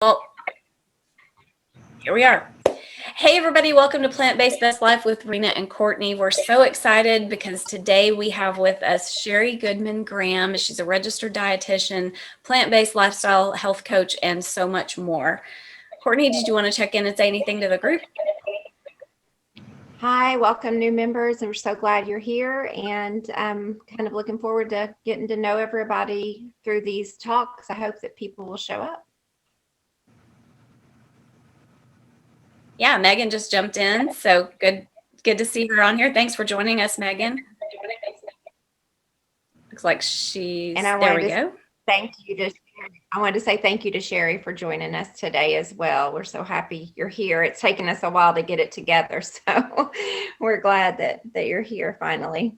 Well, here we are. Hey everybody, welcome to Plant-Based Best Life with Rena and Courtney. We're so excited because today we have with us Sheri Goodman Graham. She's a registered dietitian, plant-based lifestyle health coach, and so much more. Courtney, did you want to check in and say anything to the group? Hi, welcome new members, and we're so glad you're here, and I'm kind of looking forward to getting to know everybody through these talks. I hope that people will show up. Yeah, Megan just jumped in, so good to see her on here. Thanks for joining us, Megan. Looks like she's there. We go. Thank you to I wanted to say thank you to Sheri for joining us today as well. We're so happy you're here. It's taken us a while to get it together, so we're glad that you're here finally.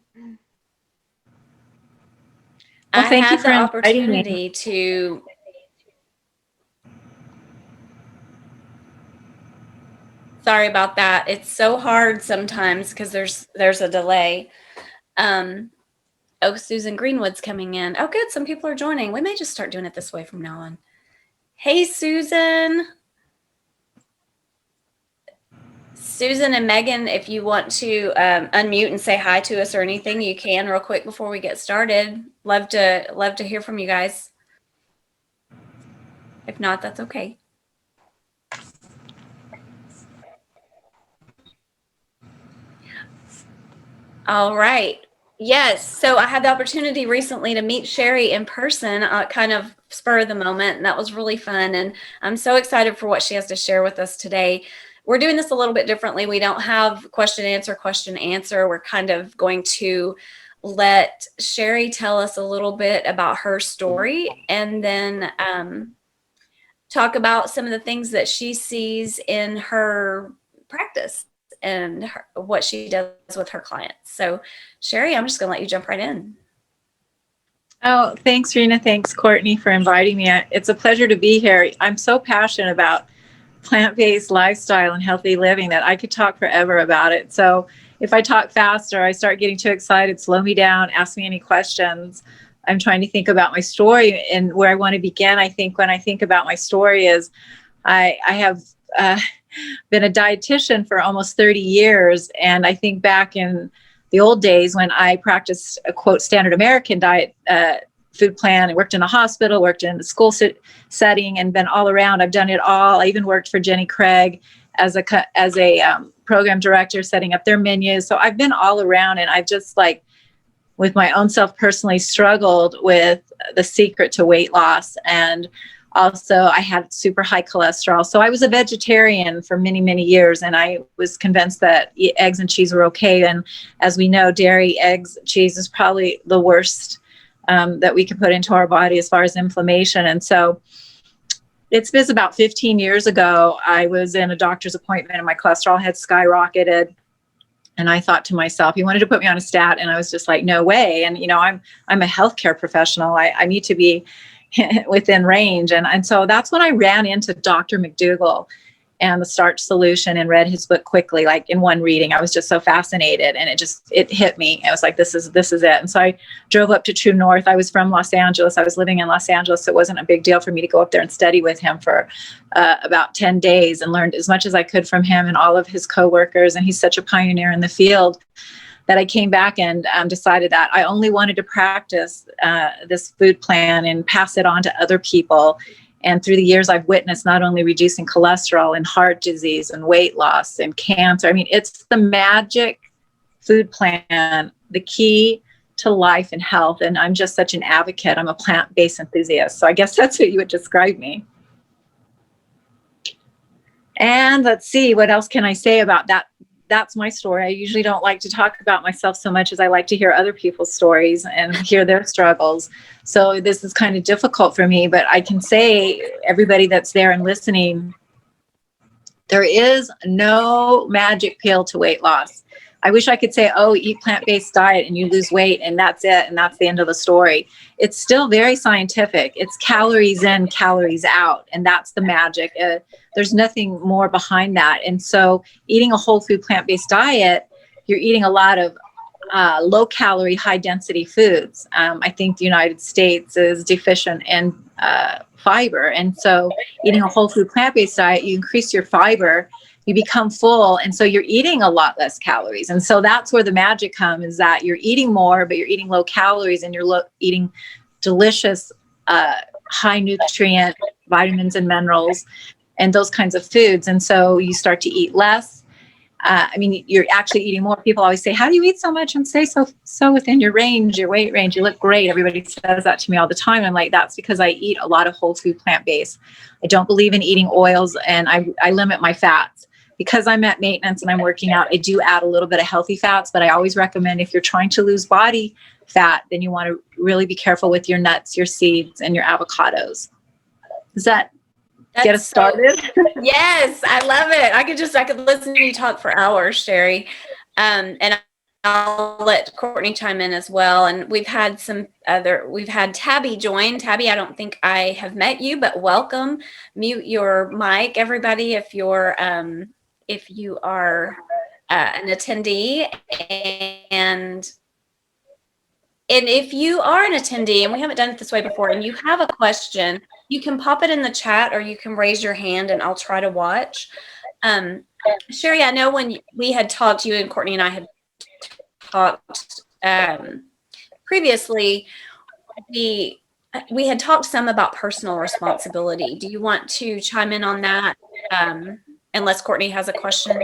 Well, thank you for the opportunity to. Sorry about that. It's so hard sometimes because there's a delay. Oh, Susan Greenwood's coming in. Oh, good. Some people are joining. We may just start doing it this way from now on. Hey, Susan. Susan and Megan, if you want to unmute and say hi to us or anything, you can real quick before we get started. Love to hear from you guys. If not, that's okay. All right. Yes. So I had the opportunity recently to meet Sheri in person, kind of spur of the moment, and that was really fun. And I'm so excited for what she has to share with us today. We're doing this a little bit differently. We don't have question, answer. We're kind of going to let Sheri tell us a little bit about her story and then talk about some of the things that she sees in her practice and what she does with her clients. So, Sheri, I'm just going to let you jump right in. Oh, thanks, Rena. Thanks, Courtney, for inviting me. It's a pleasure to be here. I'm so passionate about plant-based lifestyle and healthy living that I could talk forever about it. So if I talk faster, I start getting too excited, slow me down, ask me any questions. I'm trying to think about my story and where I want to begin. I think when I think about my story is I have been a dietitian for almost 30 years. And I think back in the old days when I practiced a quote standard American diet food plan, I worked in a hospital, worked in a school setting, and been all around. I've done it all. I even worked for Jenny Craig as a program director, setting up their menus. So I've been all around, and I've just with my own self personally struggled with the secret to weight loss. And also, I had super high cholesterol. So I was a vegetarian for many, many years, and I was convinced that eggs and cheese were okay. And as we know, dairy, eggs, cheese is probably the worst that we can put into our body as far as inflammation. And so it's been about 15 years ago, I was in a doctor's appointment and my cholesterol had skyrocketed. And I thought to myself, he wanted to put me on a stat, and I was just like, no way. And, I'm a healthcare professional. I need to be within range. And so that's when I ran into Dr. McDougall and the starch solution and read his book quickly, like in one reading. I was just so fascinated, and it hit me. I was like, this is it. And so I drove up to True North. I was from Los Angeles. I was living in Los Angeles. So it wasn't a big deal for me to go up there and study with him for about 10 days and learned as much as I could from him and all of his coworkers. And he's such a pioneer in the field that I came back and decided that I only wanted to practice this food plan and pass it on to other people. And through the years, I've witnessed not only reducing cholesterol and heart disease and weight loss and cancer. I mean, it's the magic food plan, the key to life and health. And I'm just such an advocate. I'm a plant-based enthusiast. So I guess that's what you would describe me. And let's see, what else can I say about that? That's my story. I usually don't like to talk about myself so much as I like to hear other people's stories and hear their struggles. So this is kind of difficult for me, but I can say, everybody that's there and listening, there is no magic pill to weight loss. I wish I could say, oh, eat plant-based diet and you lose weight and that's it. And that's the end of the story. It's still very scientific. It's calories in, calories out. And that's the magic. There's nothing more behind that. And so eating a whole food plant-based diet, you're eating a lot of low calorie, high density foods. I think the United States is deficient in fiber. And so eating a whole food plant-based diet, you increase your fiber, you become full. And so you're eating a lot less calories. And so that's where the magic comes, is that you're eating more, but you're eating low calories, and you're eating delicious, high nutrient vitamins and minerals and those kinds of foods. And so you start to eat less. You're actually eating more. People always say, how do you eat so much and stay so within your range, your weight range? You look great. Everybody says that to me all the time. I'm like, that's because I eat a lot of whole food plant-based. I don't believe in eating oils, and I limit my fats. Because I'm at maintenance and I'm working out, I do add a little bit of healthy fats, but I always recommend, if you're trying to lose body fat, then you want to really be careful with your nuts, your seeds, and your avocados. Does that get us started? Yes, I love it. I could listen to you talk for hours, Sheri. And I'll let Courtney chime in as well. And we've had Tabby join. Tabby, I don't think I have met you, but welcome. Mute your mic, everybody, if you are an attendee. And if you are an attendee, and we haven't done it this way before, and you have a question, you can pop it in the chat, or you can raise your hand and I'll try to watch. Sheri, I know when we had talked, you and Courtney and I had talked previously, we had talked some about personal responsibility. Do you want to chime in on that? Unless Courtney has a question.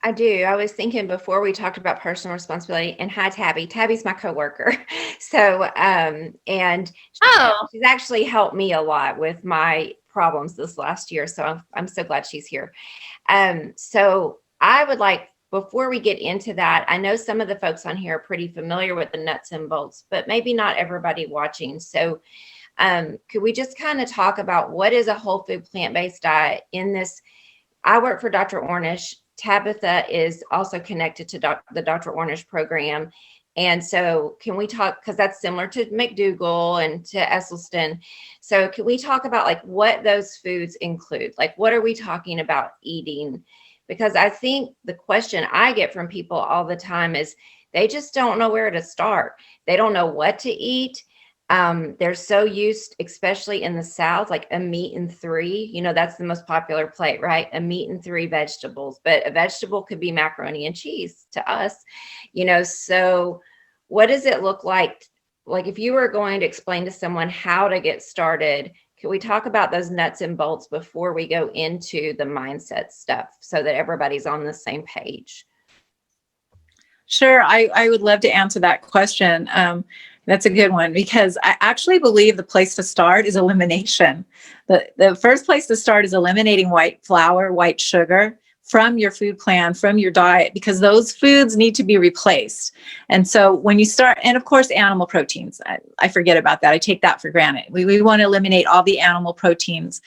I do. I was thinking before we talked about personal responsibility, and hi, Tabby. Tabby's my coworker. So, and she's actually helped me a lot with my problems this last year. So I'm so glad she's here. So I would like, before we get into that, I know some of the folks on here are pretty familiar with the nuts and bolts, but maybe not everybody watching. So could we just kind of talk about what is a whole food plant-based diet in this? I work for Dr. Ornish. Tabitha is also connected to the Dr. Ornish program. And so can we talk, because that's similar to McDougall and to Esselstyn. So can we talk about like what those foods include? Like, what are we talking about eating? Because I think the question I get from people all the time is they just don't know where to start. They don't know what to eat. They're so used, especially in the South, like a meat and three, that's the most popular plate, right? A meat and three vegetables, but a vegetable could be macaroni and cheese to us, so what does it look like? Like if you were going to explain to someone how to get started, can we talk about those nuts and bolts before we go into the mindset stuff so that everybody's on the same page? Sure. I would love to answer that question. That's a good one, because I actually believe the place to start is elimination. The first place to start is eliminating white flour, white sugar from your food plan, from your diet, because those foods need to be replaced. And so when you start, and of course, animal proteins, I forget about that. I take that for granted. We want to eliminate all the animal proteins,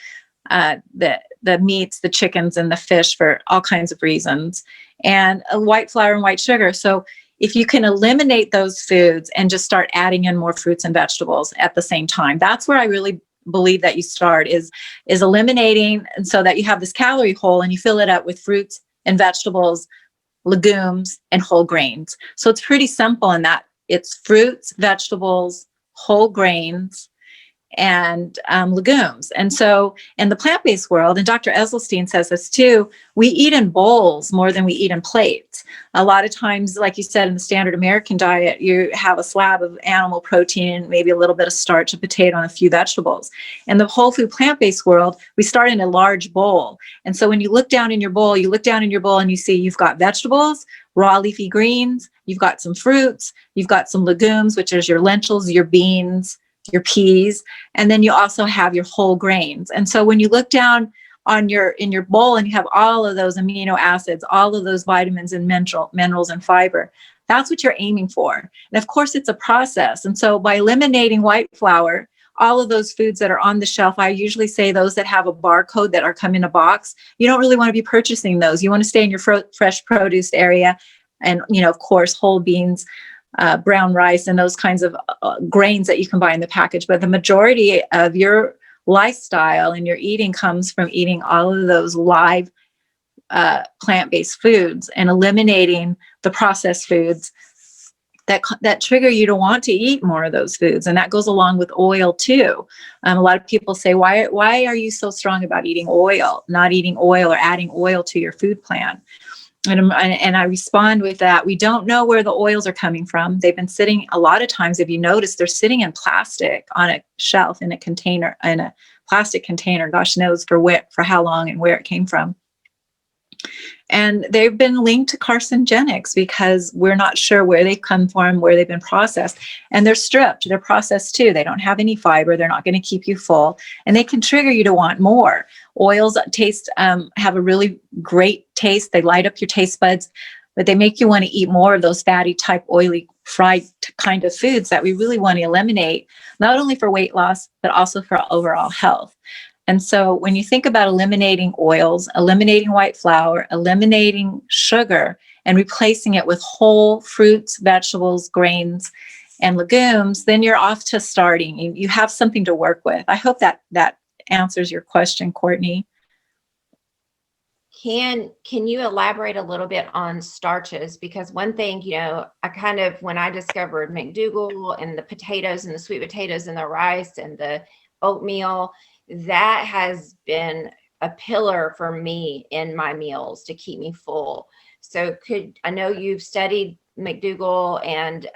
the meats, the chickens, and the fish for all kinds of reasons, and white flour and white sugar. So if you can eliminate those foods and just start adding in more fruits and vegetables at the same time, that's where I really believe that you start is eliminating, and so that you have this calorie hole and you fill it up with fruits and vegetables, legumes, and whole grains. So it's pretty simple in that it's fruits, vegetables, whole grains, and legumes. And so in the plant-based world, and Dr. Esselstyn says this too, we eat in bowls more than we eat in plates. A lot of times, like you said, in the standard American diet, you have a slab of animal protein, maybe a little bit of starch, a potato, and a few vegetables. In the whole food plant-based world, we start in a large bowl. And so when you look down in your bowl, and you see you've got vegetables, raw leafy greens, you've got some fruits, you've got some legumes, which is your lentils, your beans, your peas, and then you also have your whole grains. And so when you look down in your bowl and you have all of those amino acids, all of those vitamins and minerals and fiber, that's what you're aiming for. And of course, it's a process. And so by eliminating white flour, all of those foods that are on the shelf, I usually say those that have a barcode that are come in a box, you don't really want to be purchasing those. You want to stay in your fresh produce area. And, of course, whole beans, brown rice, and those kinds of grains that you can buy in the package. But the majority of your lifestyle and your eating comes from eating all of those live plant-based foods and eliminating the processed foods that trigger you to want to eat more of those foods. And that goes along with oil too. A lot of people say, why are you so strong about eating oil, not eating oil or adding oil to your food plan? And I respond with that. We don't know where the oils are coming from. They've been sitting, a lot of times, if you notice, they're sitting in plastic on a shelf in a container, in a plastic container, gosh knows for how long and where it came from. And they've been linked to carcinogenics because we're not sure where they come from, where they've been processed. And they're stripped, they're processed too. They don't have any fiber. They're not going to keep you full. And they can trigger you to want more. Oils have a really great taste. They light up your taste buds, but they make you want to eat more of those fatty type, oily, fried kind of foods that we really want to eliminate, not only for weight loss, but also for overall health. And so when you think about eliminating oils, eliminating white flour, eliminating sugar, and replacing it with whole fruits, vegetables, grains, and legumes, then you're off to starting. You have something to work with. I hope that answers your question, Courtney. Can you elaborate a little bit on starches? Because one thing, when I discovered McDougall and the potatoes and the sweet potatoes and the rice and the oatmeal, that has been a pillar for me in my meals to keep me full. So I know you've studied McDougall and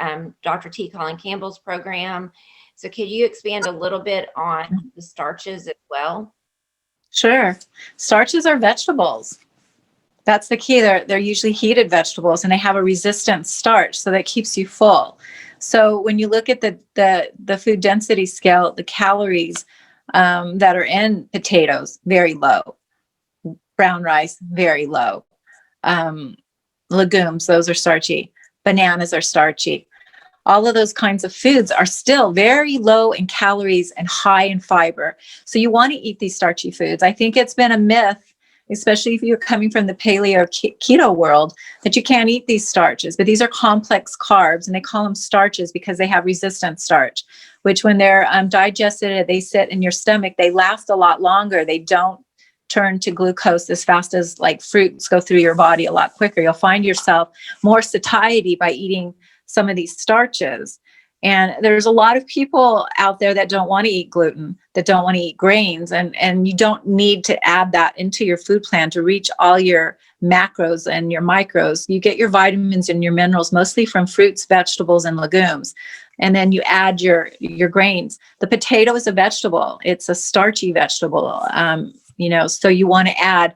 Dr. T. Colin Campbell's program. So could you expand a little bit on the starches as well? Sure. Starches are vegetables. That's the key. They're usually heated vegetables, and they have a resistant starch, so that keeps you full. So when you look at the food density scale, the calories that are in potatoes, very low. Brown rice, very low. Legumes, those are starchy. Bananas are starchy. All of those kinds of foods are still very low in calories and high in fiber. So you want to eat these starchy foods. I think it's been a myth, especially if you're coming from the paleo keto world, that you can't eat these starches. But these are complex carbs, and they call them starches because they have resistant starch, which when they're digested, they sit in your stomach, they last a lot longer. They don't turn to glucose as fast as like fruits go through your body a lot quicker. You'll find yourself more satiety by eating some of these starches. And there's a lot of people out there that don't want to eat gluten, that don't want to eat grains, and you don't need to add that into your food plan to reach all your macros and your micros. You get your vitamins and your minerals mostly from fruits, vegetables, and legumes. And then you add your grains. The potato is a vegetable. It's a starchy vegetable. So you want to add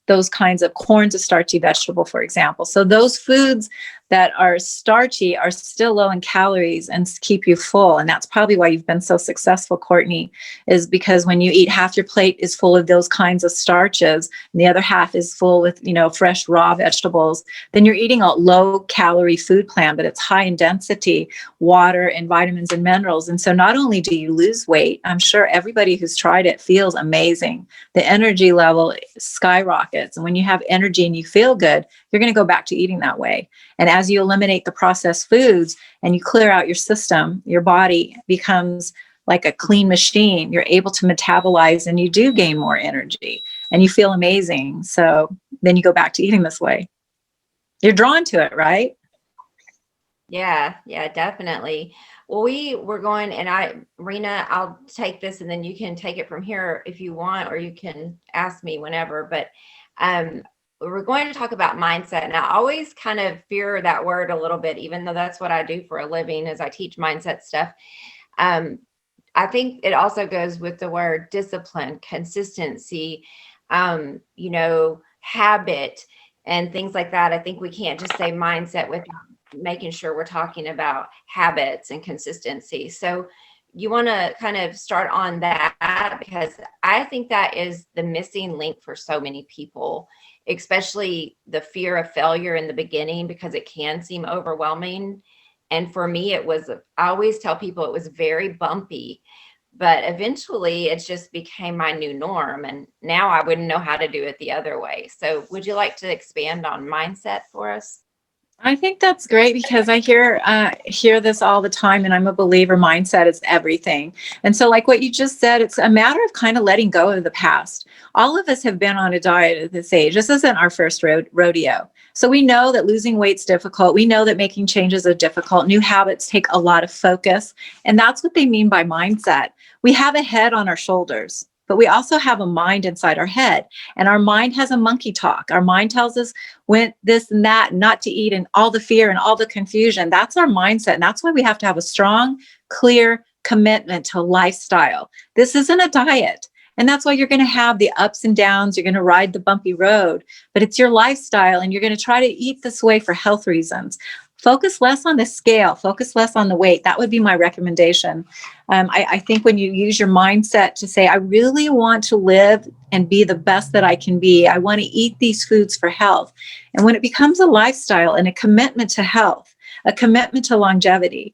those kinds of corn's a starchy vegetable, for example. So those foods that are starchy are still low in calories and keep you full. And that's probably why you've been so successful, Courtney, is because when you eat, half your plate is full of those kinds of starches and the other half is full with, fresh raw vegetables, then you're eating a low calorie food plan, but it's high in density, water and vitamins and minerals. And so not only do you lose weight, I'm sure everybody who's tried it feels amazing. The energy level skyrockets. And when you have energy and you feel good, you're going to go back to eating that way. And as you eliminate the processed foods and you clear out your system, your body becomes like a clean machine. You're able to metabolize and you do gain more energy and you feel amazing. So then you go back to eating this way. You're drawn to it, right? Yeah, definitely. Well, we're going, and Rena, I'll take this and then you can take it from here if you want, or you can ask me whenever, but we're going to talk about mindset. And I always kind of fear that word a little bit, even though that's what I do for a living, is I teach mindset stuff. I think it also goes with the word discipline, consistency, habit, and things like that. I think we can't just say mindset without making sure we're talking about habits and consistency. So you want to kind of start on that, because I think that is the missing link for so many people, especially the fear of failure in the beginning, because it can seem overwhelming. And for me, I always tell people it was very bumpy, but eventually it just became my new norm. And now I wouldn't know how to do it the other way. So would you like to expand on mindset for us? I think that's great because I hear this all the time, and I'm a believer mindset is everything. And so, like what you just said, it's a matter of kind of letting go of the past. All of us have been on a diet at this age. This isn't our first rodeo. So we know that losing weight's difficult. We know that making changes are difficult. New habits take a lot of focus, and that's what they mean by mindset. We have a head on our shoulders, but we also have a mind inside our head, and our mind has a monkey talk. Our mind tells us when this and that, not to eat, and all the fear and all the confusion. That's our mindset. And that's why we have to have a strong, clear commitment to a lifestyle. This isn't a diet. And that's why you're going to have the ups and downs. You're going to ride the bumpy road, but it's your lifestyle. And you're going to try to eat this way for health reasons. Focus less on the scale, focus less on the weight. That would be my recommendation. I think when you use your mindset to say, I really want to live and be the best that I can be, I want to eat these foods for health. And when it becomes a lifestyle and a commitment to health, a commitment to longevity,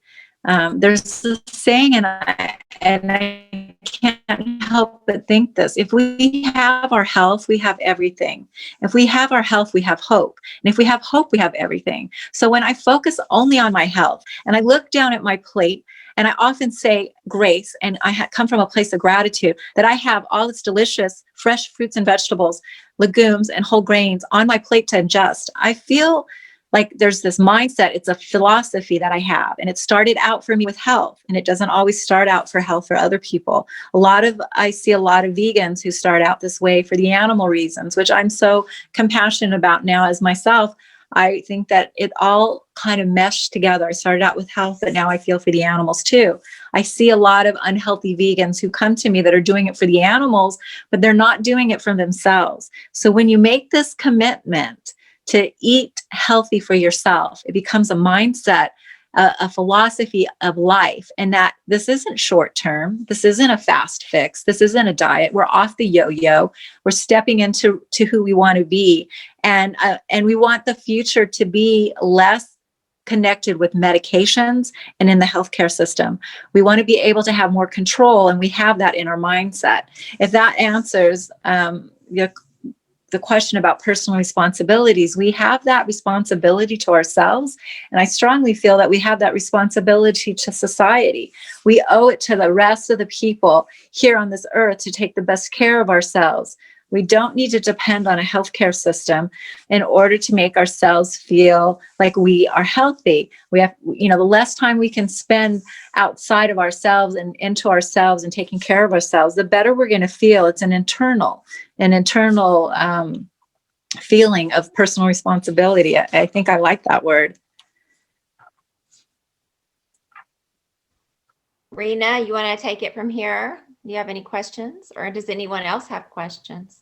there's a saying, and I can't help but think this: if we have our health, we have everything. If we have our health, we have hope. And if we have hope, we have everything. So when I focus only on my health and I look down at my plate, and I often say grace, and I come from a place of gratitude that I have all this delicious fresh fruits and vegetables, legumes, and whole grains on my plate to ingest, I feel like there's this mindset. It's a philosophy that I have, and it started out for me with health, and it doesn't always start out for health for other people. I see a lot of vegans who start out this way for the animal reasons, which I'm so compassionate about now as myself. I think that it all kind of meshed together. I started out with health, but now I feel for the animals too. I see a lot of unhealthy vegans who come to me that are doing it for the animals, but they're not doing it for themselves. So when you make this commitment to eat healthy for yourself, it becomes a mindset, a philosophy of life, and that this isn't short term. This isn't a fast fix. This isn't a diet. We're off the yo-yo. We're stepping into who we want to be, and we want the future to be less connected with medications and in the healthcare system. We want to be able to have more control, and we have that in our mindset. If that answers the question about personal responsibilities, we have that responsibility to ourselves. And I strongly feel that we have that responsibility to society. We owe it to the rest of the people here on this earth to take the best care of ourselves. We don't need to depend on a healthcare system in order to make ourselves feel like we are healthy. We have, the less time we can spend outside of ourselves and into ourselves and taking care of ourselves, the better we're going to feel. It's an internal feeling of personal responsibility. I think I like that word. Rena, you want to take it from here? Do you have any questions, or does anyone else have questions?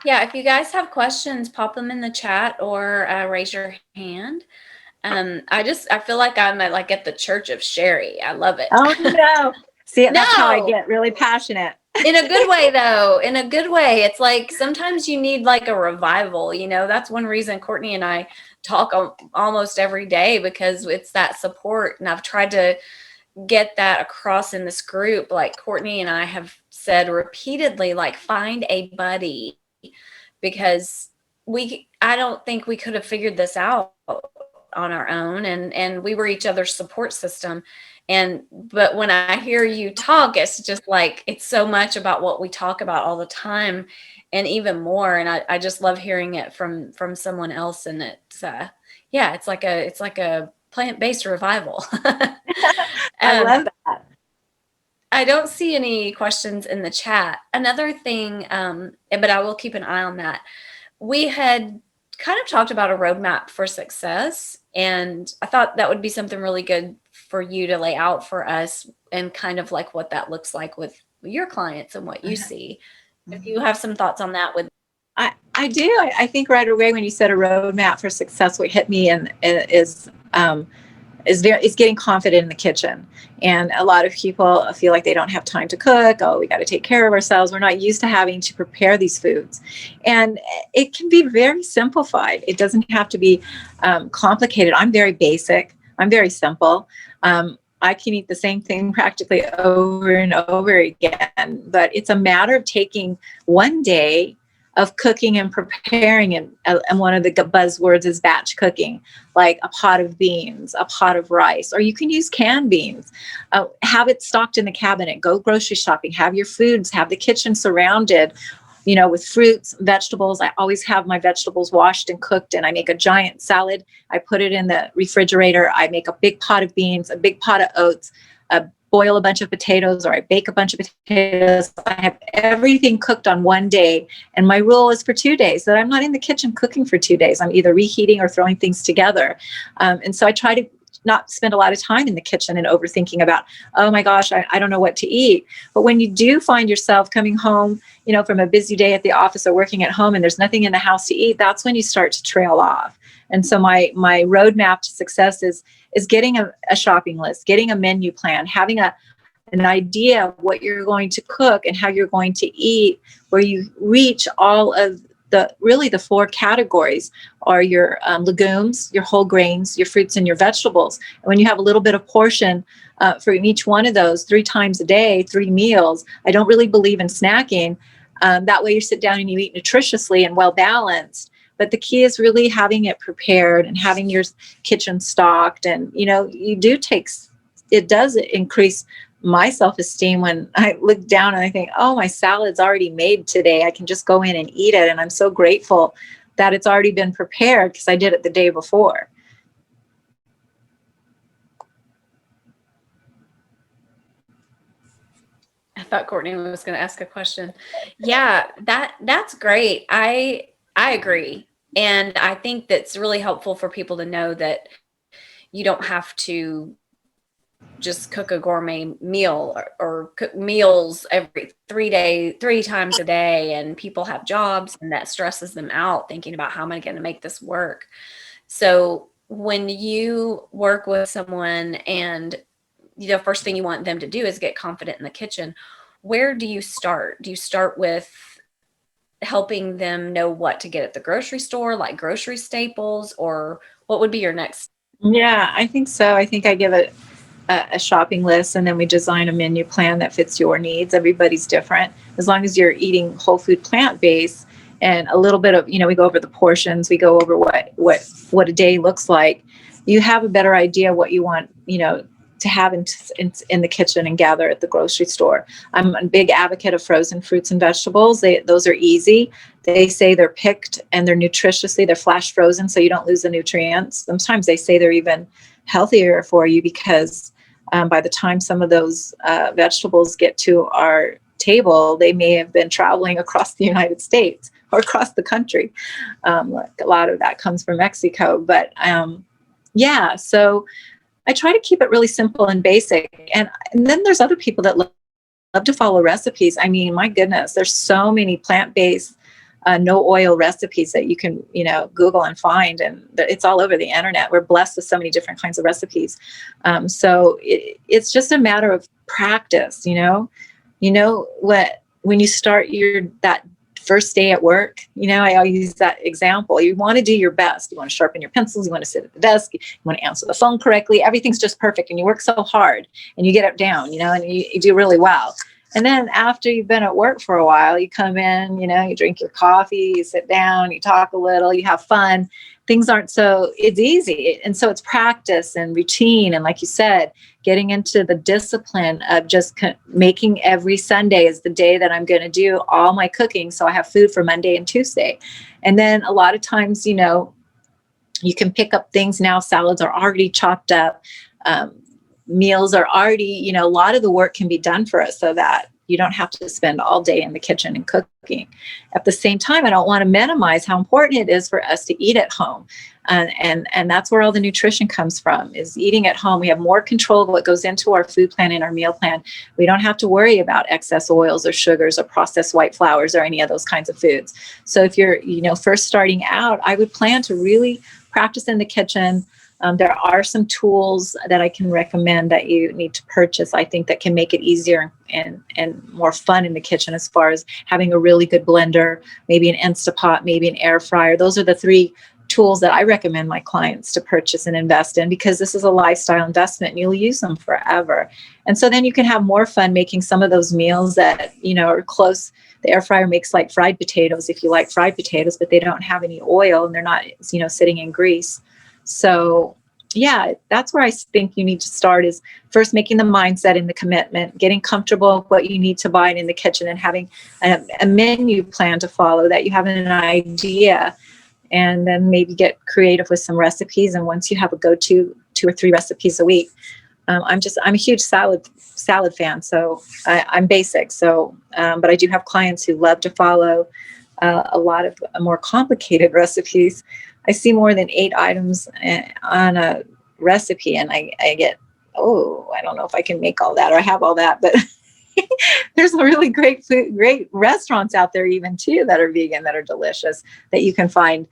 Yeah, if you guys have questions, pop them in the chat or raise your hand. I feel like I'm at the Church of Sheri. I love it. Oh no! See, No! That's how I get really passionate. In a good way, though. In a good way. It's like sometimes you need like a revival. That's one reason Courtney and I talk almost every day, because it's that support. And I've tried to get that across in this group. Like Courtney and I have said repeatedly, like, find a buddy, because I don't think we could have figured this out on our own, and we were each other's support system. But when I hear you talk, it's just like, it's so much about what we talk about all the time, and even more. And I just love hearing it from someone else. And it's like a plant-based revival. I love that. I don't see any questions in the chat. Another thing, but I will keep an eye on that. We had kind of talked about a roadmap for success, and I thought that would be something really good for you to lay out for us, and kind of like what that looks like with your clients and what you see. If you have some thoughts on that. I do. I think right away when you said a roadmap for success, what hit me is getting confident in the kitchen. And a lot of people feel like they don't have time to cook. Oh, we got to take care of ourselves. We're not used to having to prepare these foods. And it can be very simplified. It doesn't have to be complicated. I'm very basic. I'm very simple. I can eat the same thing practically over and over again, but it's a matter of taking one day of cooking and preparing. And one of the buzzwords is batch cooking, like a pot of beans, a pot of rice, or you can use canned beans. Have it stocked in the cabinet. Go grocery shopping. Have your foods. Have the kitchen surrounded, with fruits, vegetables. I always have my vegetables washed and cooked, and I make a giant salad. I put it in the refrigerator. I make a big pot of beans, a big pot of oats, boil a bunch of potatoes, or I bake a bunch of potatoes. I have everything cooked on one day. And my rule is for 2 days, that I'm not in the kitchen cooking for 2 days. I'm either reheating or throwing things together. And so I try to not spend a lot of time in the kitchen and overthinking about, oh my gosh, I don't know what to eat. But when you do find yourself coming home, from a busy day at the office or working at home, and there's nothing in the house to eat, that's when you start to trail off. And so my roadmap to success is getting a shopping list, getting a menu plan, having an idea of what you're going to cook and how you're going to eat, where you reach all of the 4 categories are your legumes, your whole grains, your fruits, and your vegetables. And when you have a little bit of portion for each one of those 3 times a day, 3 meals, I don't really believe in snacking. That way you sit down and you eat nutritiously and well balanced. But the key is really having it prepared and having your kitchen stocked. And, it does increase my self-esteem when I look down and I think, oh, my salad's already made today. I can just go in and eat it. And I'm so grateful that it's already been prepared because I did it the day before. I thought Courtney was going to ask a question. Yeah, that's great. I agree. And I think that's really helpful for people to know that you don't have to just cook a gourmet meal or cook meals every 3 times a day. And people have jobs and that stresses them out thinking about how am I going to make this work? So when you work with someone and the first thing you want them to do is get confident in the kitchen, where do you start? Do you start with helping them know what to get at the grocery store, like grocery staples, or what would be your next? Yeah, I think so. I think I give it a shopping list, and then we design a menu plan that fits your needs. Everybody's different. As long as you're eating whole food, plant-based, and a little bit of, we go over the portions, we go over what a day looks like. You have a better idea what you want, to have in the kitchen and gather at the grocery store. I'm a big advocate of frozen fruits and vegetables. Those are easy. They say they're picked and they're nutritiously, they're flash frozen so you don't lose the nutrients. Sometimes they say they're even healthier for you because by the time some of those vegetables get to our table, they may have been traveling across the United States or across the country. Like a lot of that comes from Mexico. But so I try to keep it really simple and basic. And then there's other people that love to follow recipes. I mean, my goodness, there's so many plant-based, no oil recipes that you can, Google and find, and it's all over the internet. We're blessed with so many different kinds of recipes. So it's just a matter of practice, when you start that first day at work, I'll use that example. You want to do your best. You want to sharpen your pencils. You want to sit at the desk. You want to answer the phone correctly. Everything's just perfect. And you work so hard and you get it down, and you do really well. And then after you've been at work for a while, you come in, you drink your coffee, you sit down, you talk a little, you have fun. Things aren't it's easy. And so it's practice and routine. And like you said, getting into the discipline of just making every Sunday is the day that I'm going to do all my cooking. So I have food for Monday and Tuesday. And then a lot of times, you can pick up things now. Salads are already chopped up. Meals are already, a lot of the work can be done for us so that you don't have to spend all day in the kitchen and cooking. At the same time, I don't want to minimize how important it is for us to eat at home. And that's where all the nutrition comes from, is eating at home. We have more control of what goes into our food plan and our meal plan. We don't have to worry about excess oils or sugars or processed white flours or any of those kinds of foods. So if you're, first starting out, I would plan to really practice in the kitchen. There are some tools that I can recommend that you need to purchase, I think, that can make it easier and more fun in the kitchen, as far as having a really good blender, maybe an Instapot, maybe an air fryer. Those are the 3 tools that I recommend my clients to purchase and invest in, because this is a lifestyle investment and you'll use them forever. And so then you can have more fun making some of those meals that, are close. The air fryer makes like fried potatoes, if you like fried potatoes, but they don't have any oil and they're not, sitting in grease. So yeah, that's where I think you need to start, is first making the mindset and the commitment, getting comfortable with what you need to buy in the kitchen, and having a menu plan to follow, that you have an idea, and then maybe get creative with some recipes. And once you have a go-to 2 or 3 recipes a week, I'm a huge salad fan. So I'm basic. So, but I do have clients who love to follow a lot of more complicated recipes. I see more than 8 items on a recipe, and I get, I don't know if I can make all that or have all that, but there's really great food, great restaurants out there even too that are vegan, that are delicious, that you can find.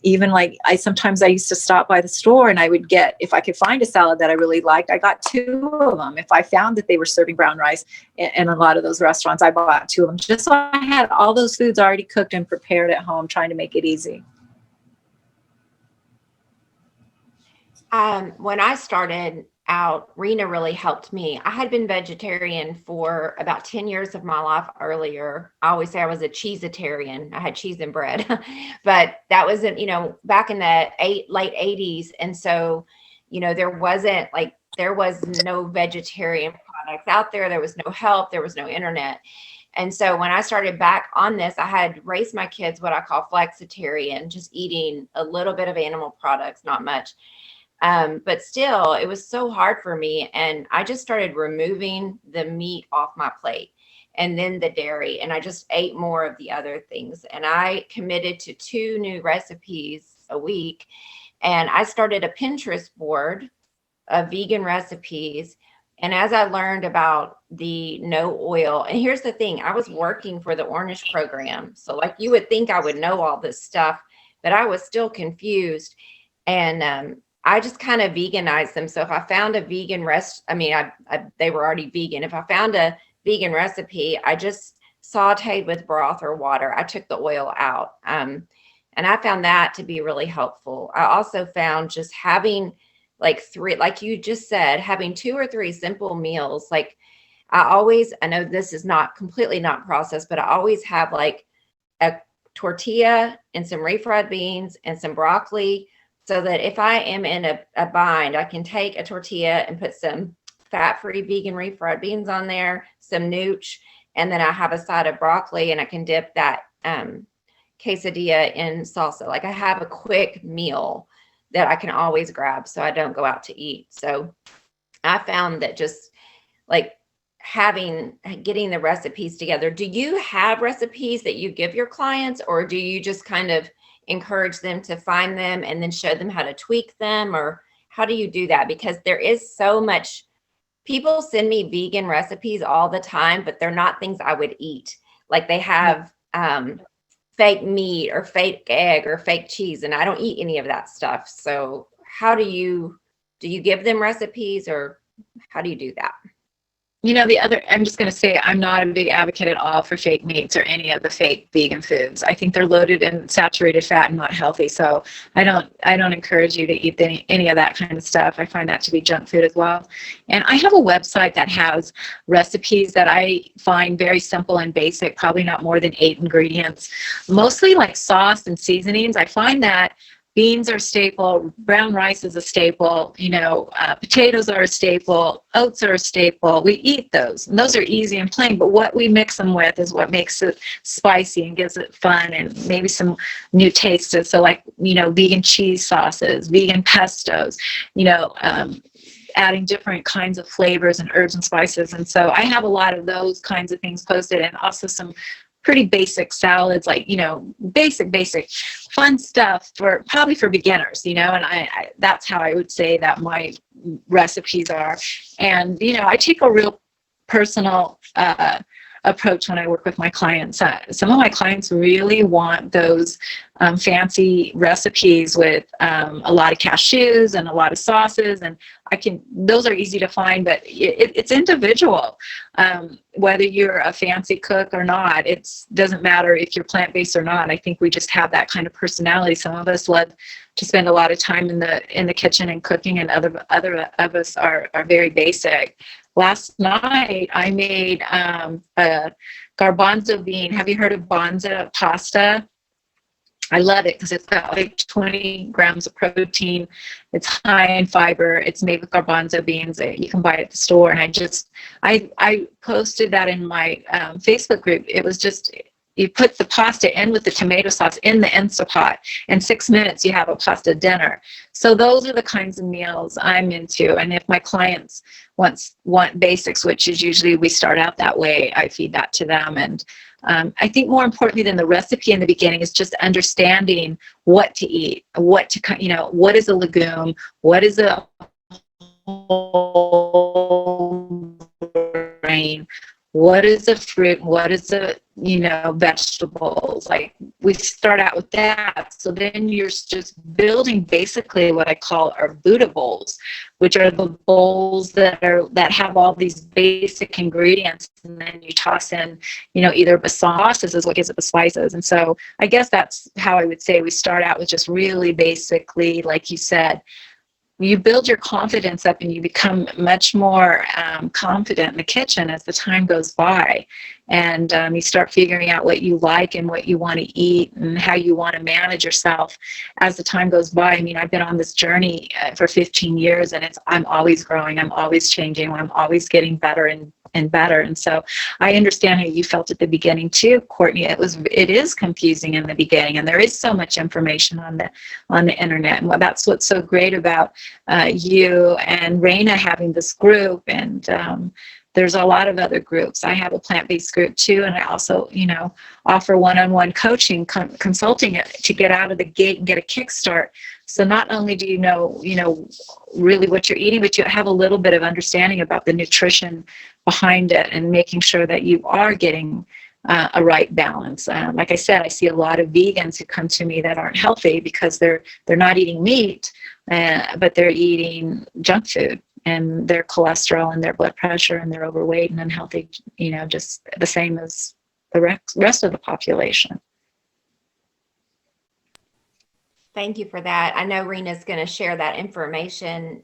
Even like sometimes I used to stop by the store and I would get, if I could find a salad that I really liked, I got 2 of them. If I found that they were serving brown rice in a lot of those restaurants, I bought 2 of them, just so I had all those foods already cooked and prepared at home, trying to make it easy. When I started out, Rena really helped me. I had been vegetarian for about 10 years of my life earlier. I always say I was a cheeseitarian. I had cheese and bread, but that wasn't, back in the late 80s. And so, there was no vegetarian products out there. There was no help. There was no internet. And so when I started back on this, I had raised my kids what I call flexitarian, just eating a little bit of animal products, not much. But still, it was so hard for me. And I just started removing the meat off my plate, and then the dairy. And I just ate more of the other things. And I committed to 2 new recipes a week. And I started a Pinterest board of vegan recipes. And as I learned about the no oil, and here's the thing, I was working for the Ornish program. So like you would think I would know all this stuff, but I was still confused. And, I just kind of veganized them. So if I found a vegan they were already vegan. If I found a vegan recipe, I just sauteed with broth or water. I took the oil out. And I found that to be really helpful. I also found just having like 3, like you just said, having 2 or 3 simple meals. Like I know this is not completely not processed, but I always have like a tortilla and some refried beans and some broccoli, so that if I am in a bind, I can take a tortilla and put some fat-free vegan refried beans on there, some nooch, and then I have a side of broccoli, and I can dip that quesadilla in salsa. Like I have a quick meal that I can always grab so I don't go out to eat. So I found that just like getting the recipes together. Do you have recipes that you give your clients, or do you just kind of encourage them to find them and then show them how to tweak them? Or how do you do that? Because there is so much, people send me vegan recipes all the time, but they're not things I would eat. Like they have fake meat or fake egg or fake cheese, and I don't eat any of that stuff. So how do you give them recipes, or how do you do that? I'm just going to say, I'm not a big advocate at all for fake meats or any of the fake vegan foods. I think they're loaded in saturated fat and not healthy. So I don't encourage you to eat any of that kind of stuff. I find that to be junk food as well. And I have a website that has recipes that I find very simple and basic, probably not more than 8 ingredients, mostly like sauce and seasonings. I find that beans are a staple, brown rice is a staple, potatoes are a staple, oats are a staple. We eat those, and those are easy and plain, but what we mix them with is what makes it spicy and gives it fun and maybe some new tastes. So like, vegan cheese sauces, vegan pestos, adding different kinds of flavors and herbs and spices. And so I have a lot of those kinds of things posted, and also some pretty basic salads, like, basic fun stuff probably for beginners, and I that's how I would say that my recipes are. And, I take a real personal approach when I work with my clients. Some of my clients really want those fancy recipes with a lot of cashews and a lot of sauces, and those are easy to find, but it's individual. Whether you're a fancy cook or not, it doesn't matter if you're plant-based or not. I think we just have that kind of personality. Some of us love to spend a lot of time in the kitchen and cooking, and other of us are very basic. Last night I made a garbanzo bean. Have you heard of bonza pasta? I love it because it's got like 20 grams of protein. It's high in fiber. It's made with garbanzo beans. You can buy it at the store. And I posted that in my Facebook group. It was just, you put the pasta in with the tomato sauce in the Instapot. In 6 minutes, you have a pasta dinner. So those are the kinds of meals I'm into. And if my clients want basics, which is usually we start out that way, I feed that to them. And I think more importantly than the recipe in the beginning is just understanding what to eat, what is a legume, what is a whole grain, what is a fruit, what is a vegetables. Like, we start out with that. So then you're just building basically what I call our Buddha bowls, which are the bowls that have all these basic ingredients, and then you toss in, either the sauces is what gives it the spices. And so I guess that's how I would say we start out with just really basically, like you said, you build your confidence up and you become much more confident in the kitchen as the time goes by. And you start figuring out what you like and what you want to eat and how you want to manage yourself as the time goes by. I mean, I've been on this journey for 15 years, and I'm always growing. I'm always changing. I'm always getting better and better. And so I understand how you felt at the beginning too, Courtney. It is confusing in the beginning, and there is so much information on the internet. And that's what's so great about you and Rena having this group. And there's a lot of other groups. I have a plant-based group too, and I also, offer one-on-one coaching, consulting to get out of the gate and get a kickstart. So not only do you know really what you're eating, but you have a little bit of understanding about the nutrition behind it and making sure that you are getting a right balance. Like I said, I see a lot of vegans who come to me that aren't healthy because they're not eating meat, but they're eating junk food, and their cholesterol and their blood pressure and they're overweight and unhealthy, just the same as the rest of the population. Thank you for that. I know Rena's going to share that information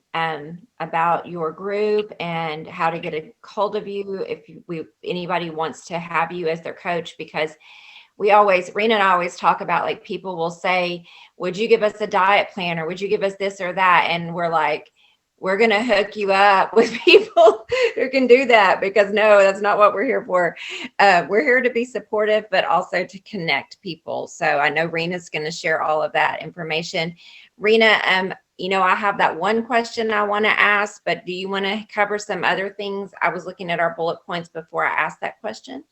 about your group and how to get a hold of you if anybody wants to have you as their coach, because Rena and I always talk about, like, people will say, would you give us a diet plan, or would you give us this or that? And we're like, we're going to hook you up with people who can do that, because no, that's not what we're here for. We're here to be supportive, but also to connect people. So I know Rena's going to share all of that information. Rena, I have that one question I want to ask, but do you want to cover some other things? I was looking at our bullet points before I asked that question.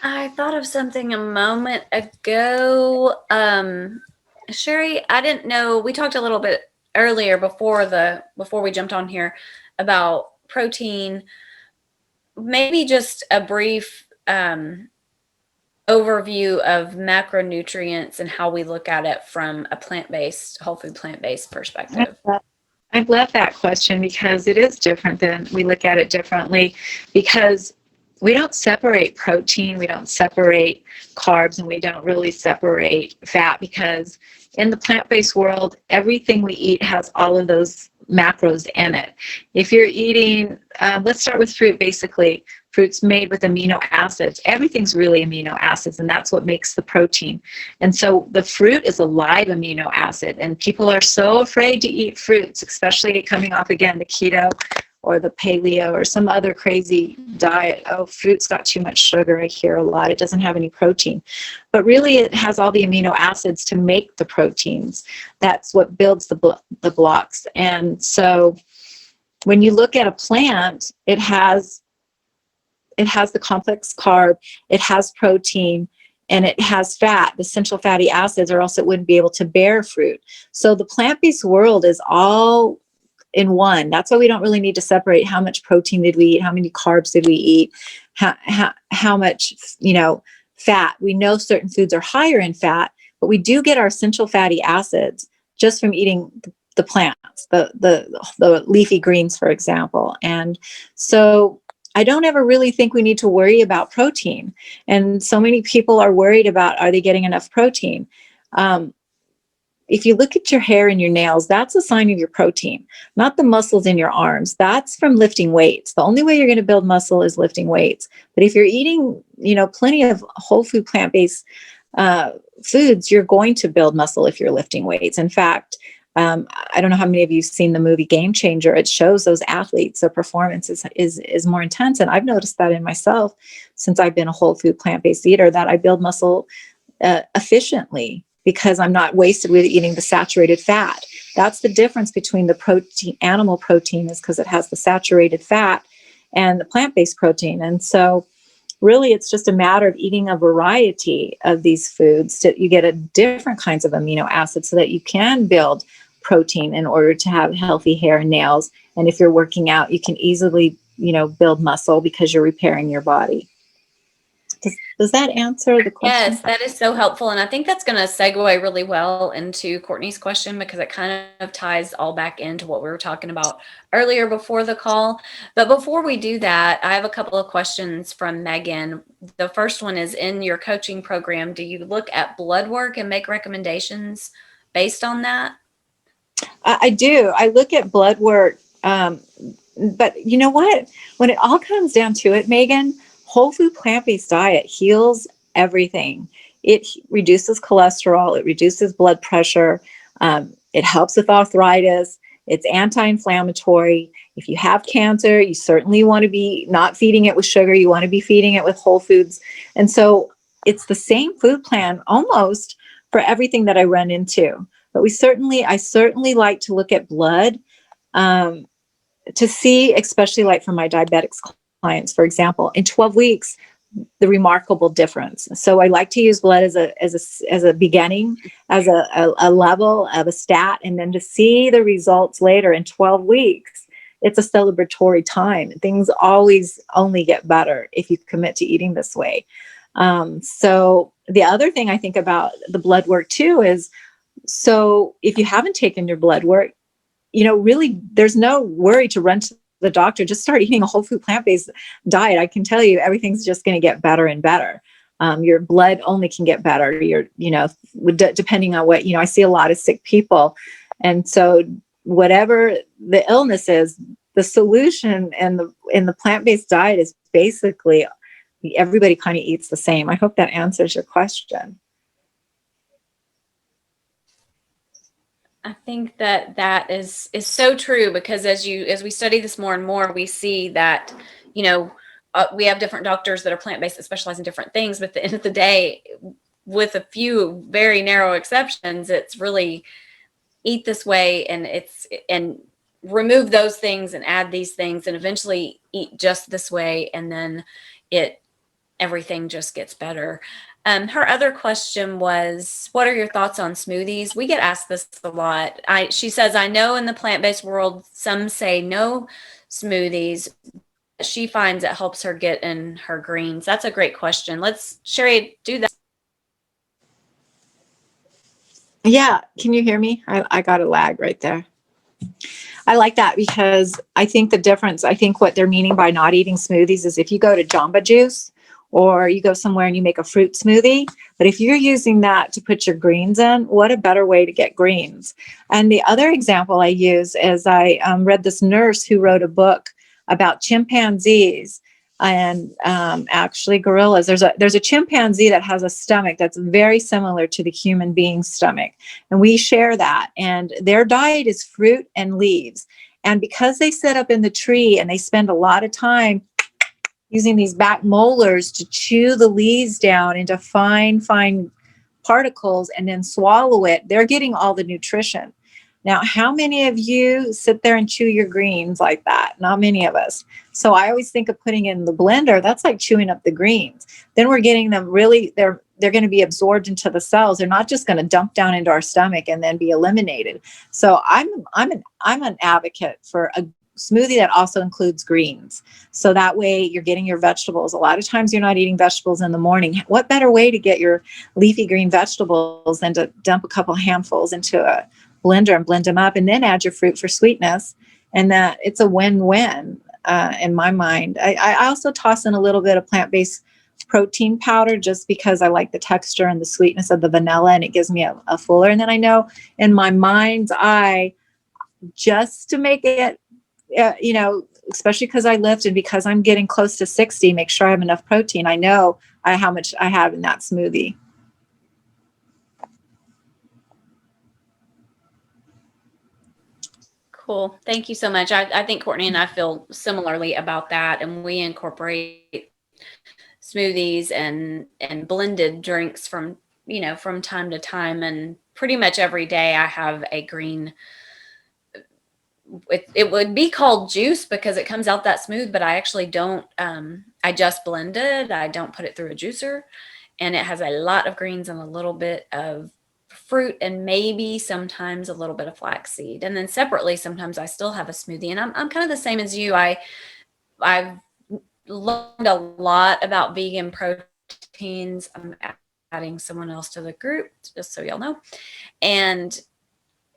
I thought of something a moment ago. Sheri, I didn't know, we talked a little bit earlier before we jumped on here about protein. Maybe just a brief overview of macronutrients and how we look at it from a whole food plant-based perspective. I love that question, because it is different. We look at it differently, because we don't separate protein, we don't separate carbs, and we don't really separate fat, because in the plant-based world, everything we eat has all of those macros in it. If you're eating, let's start with fruit. Basically, fruit's made with amino acids. Everything's really amino acids, and that's what makes the protein. And so the fruit is a live amino acid, and people are so afraid to eat fruits, especially coming off, again, the keto or the paleo or some other crazy diet. Oh, fruit's got too much sugar. I hear a lot. It doesn't have any protein. But really, it has all the amino acids to make the proteins. That's what builds the blocks. And so when you look at a plant, it has the complex carb, it has protein, and it has fat, the essential fatty acids, or else it wouldn't be able to bear fruit. So the plant-based world is all in one. That's why we don't really need to separate how much protein did we eat, how many carbs did we eat, how much, fat. We know certain foods are higher in fat, but we do get our essential fatty acids just from eating the plants, the leafy greens, for example. And so I don't ever really think we need to worry about protein. And so many people are worried about, are they getting enough protein? If you look at your hair and your nails, that's a sign of your protein, not the muscles in your arms. That's from lifting weights. The only way you're going to build muscle is lifting weights. But if you're eating, plenty of whole food, plant-based foods, you're going to build muscle if you're lifting weights. In fact, I don't know how many of you've seen the movie Game Changer. It shows those athletes, their performance is more intense. And I've noticed that in myself since I've been a whole food, plant-based eater, that I build muscle efficiently because I'm not wasted with eating the saturated fat. That's the difference between the protein, animal protein is because it has the saturated fat, and the plant-based protein. And so really, it's just a matter of eating a variety of these foods so you get a different kinds of amino acids so that you can build protein in order to have healthy hair and nails. And if you're working out, you can easily, build muscle because you're repairing your body. Does that answer the question? Yes, that is so helpful. And I think that's going to segue really well into Courtney's question, because it kind of ties all back into what we were talking about earlier before the call. But before we do that, I have a couple of questions from Megan. The first one is, in your coaching program, do you look at blood work and make recommendations based on that? I do. I look at blood work. But you know what? When it all comes down to it, Megan, whole food plant-based diet heals everything. It reduces cholesterol. It reduces blood pressure. It helps with arthritis. It's anti-inflammatory. If you have cancer, you certainly want to be not feeding it with sugar. You want to be feeding it with whole foods. And so it's the same food plan almost for everything that I run into. But I certainly like to look at blood to see, especially like for my diabetics clients, for example, in 12 weeks, the remarkable difference. So I like to use blood as a beginning, as a level of a stat, and then to see the results later in 12 weeks. It's a celebratory time. Things always only get better if you commit to eating this way. So the other thing I think about the blood work too is, so if you haven't taken your blood work, really there's no worry to run to the doctor. Just start eating a whole food plant-based diet. I can tell you everything's just going to get better and better. Your blood only can get better. Depending on what, I see a lot of sick people. And so whatever the illness is, the solution in the plant-based diet is basically everybody kind of eats the same. I hope that answers your question. I think that is so true, because as we study this more and more, we see that, we have different doctors that are plant-based that specialize in different things. But at the end of the day, with a few very narrow exceptions, it's really eat this way and remove those things and add these things, and eventually eat just this way. And then everything just gets better. Her other question was, what are your thoughts on smoothies? We get asked this a lot. She says, I know in the plant-based world, some say no smoothies. She finds it helps her get in her greens. That's a great question. Let's, Sheri, do that. Yeah. Can you hear me? I got a lag right there. I like that, because I think what they're meaning by not eating smoothies is if you go to Jamba Juice, or you go somewhere and you make a fruit smoothie. But if you're using that to put your greens in, what a better way to get greens. And the other example I use is I read this nurse who wrote a book about chimpanzees and actually gorillas. There's a chimpanzee that has a stomach that's very similar to the human being's stomach. And we share that. And their diet is fruit and leaves. And because they sit up in the tree and they spend a lot of time using these back molars to chew the leaves down into fine particles and then swallow it, they're getting all the nutrition. Now, how many of you sit there and chew your greens like that? Not many of us. So I always think of putting it in the blender. That's like chewing up the greens. Then we're getting them really, they're going to be absorbed into the cells. They're not just going to dump down into our stomach and then be eliminated. So I'm an advocate for a smoothie that also includes greens. So that way you're getting your vegetables. A lot of times you're not eating vegetables in the morning. What better way to get your leafy green vegetables than to dump a couple handfuls into a blender and blend them up and then add your fruit for sweetness? And that it's a win-win in my mind. I also toss in a little bit of plant-based protein powder just because I like the texture and the sweetness of the vanilla, and it gives me a fuller. And then I know in my mind's eye, just to make it, especially because I lift and because I'm getting close to 60, make sure I have enough protein. I know how much I have in that smoothie. Cool. Thank you so much. I think Courtney and I feel similarly about that, and we incorporate smoothies and blended drinks from time to time, and pretty much every day I have a green. It would be called juice because it comes out that smooth, but I actually don't. I just blend it. I don't put it through a juicer, and it has a lot of greens and a little bit of fruit and maybe sometimes a little bit of flaxseed. And then separately, sometimes I still have a smoothie, and I'm kind of the same as you. I've learned a lot about vegan proteins. I'm adding someone else to the group, just so y'all know. And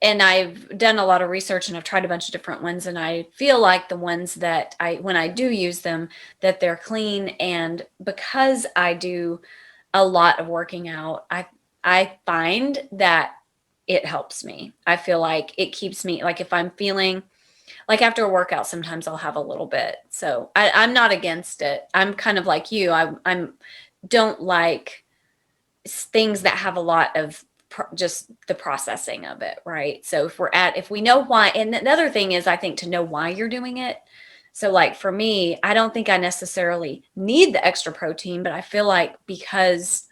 I've done a lot of research and I've tried a bunch of different ones, and I feel like the ones that when I do use them, that they're clean. And because I do a lot of working out, I find that it helps me. I feel like it keeps me, like if I'm feeling like after a workout, sometimes I'll have a little bit. So I'm not against it. I'm kind of like you. I'm don't like things that have a lot of just the processing of it, right? So if we know why, and the other thing is, I think, to know why you're doing it. So like for me, I don't think I necessarily need the extra protein, but I feel like because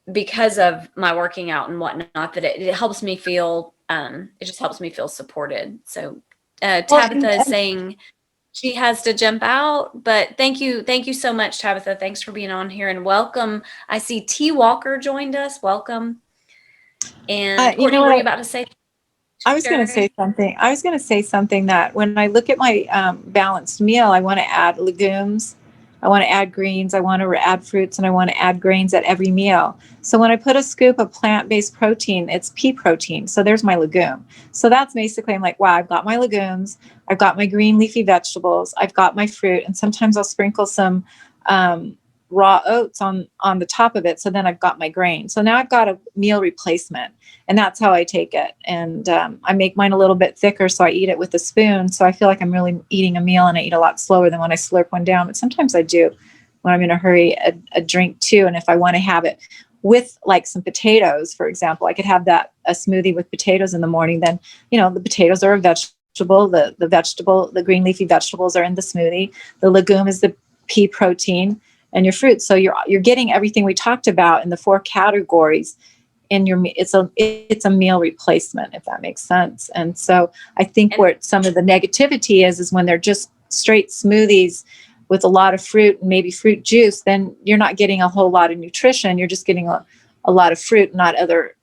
of my working out and whatnot, that it helps me feel, it just helps me feel supported. So Tabitha is saying she has to jump out, but thank you so much, Tabitha. Thanks for being on here, and welcome. I see T Walker joined us. Welcome. And Courtney, were you about to say? I was going to say something that when I look at my balanced meal, I want to add legumes, I want to add greens, I want to add fruits, and I want to add grains at every meal. So when I put a scoop of plant-based protein, it's pea protein. So there's my legume. So that's basically, I'm like, wow, I've got my legumes, I've got my green leafy vegetables, I've got my fruit, and sometimes I'll sprinkle some raw oats on the top of it. So then I've got my grain. So now I've got a meal replacement, and that's how I take it. And I make mine a little bit thicker, so I eat it with a spoon. So I feel like I'm really eating a meal, and I eat a lot slower than when I slurp one down. But sometimes I do when I'm in a hurry, a drink too. And if I want to have it with like some potatoes, for example, I could have a smoothie with potatoes in the morning. Then, the potatoes are a vegetable. The green leafy vegetables are in the smoothie. The legume is the pea protein, and your fruit. So you're getting everything we talked about in the 4 categories in your, it's a meal replacement, if that makes sense. And so I think where some of the negativity is when they're just straight smoothies with a lot of fruit and maybe fruit juice, then you're not getting a whole lot of nutrition. You're just getting a lot of fruit, not other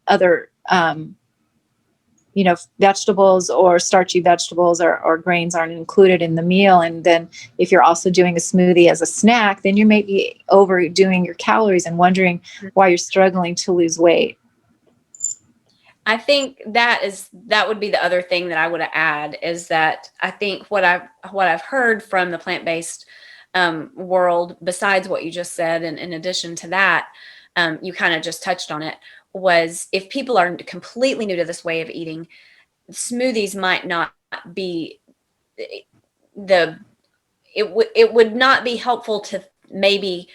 vegetables or starchy vegetables or grains aren't included in the meal. And then if you're also doing a smoothie as a snack, then you may be overdoing your calories and wondering why you're struggling to lose weight. I think that would be the other thing that I would add, is that I think what I've heard from the plant-based world, besides what you just said, and in addition to that, you kind of just touched on it, was if people are completely new to this way of eating, smoothies might not be it would not be helpful to maybe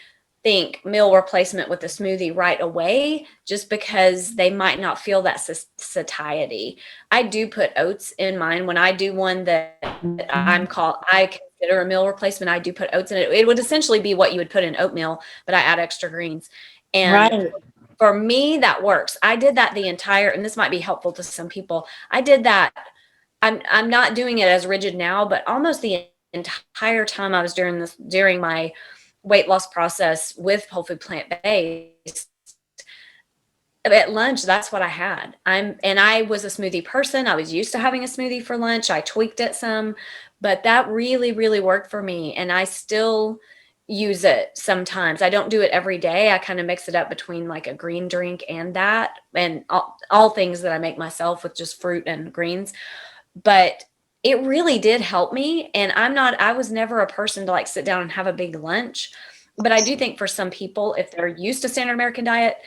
think meal replacement with a smoothie right away, just because they might not feel that satiety. I do put oats in mine when I do one that I consider a meal replacement. I do put oats in it. It would essentially be what you would put in oatmeal, but I add extra greens. And right. for me, that works. I did that the entire, and this might be helpful to some people. I did that. I'm not doing it as rigid now, but almost the entire time I was during my weight loss process with whole food plant-based, at lunch, that's what I had. And I was a smoothie person. I was used to having a smoothie for lunch. I tweaked it some, but that really, really worked for me. And I still use it sometimes. I don't do it every day. I kind of mix it up between like a green drink and that, and all things that I make myself with just fruit and greens. But it really did help me. And I was never a person to like sit down and have a big lunch. But I do think for some people, if they're used to standard American diet,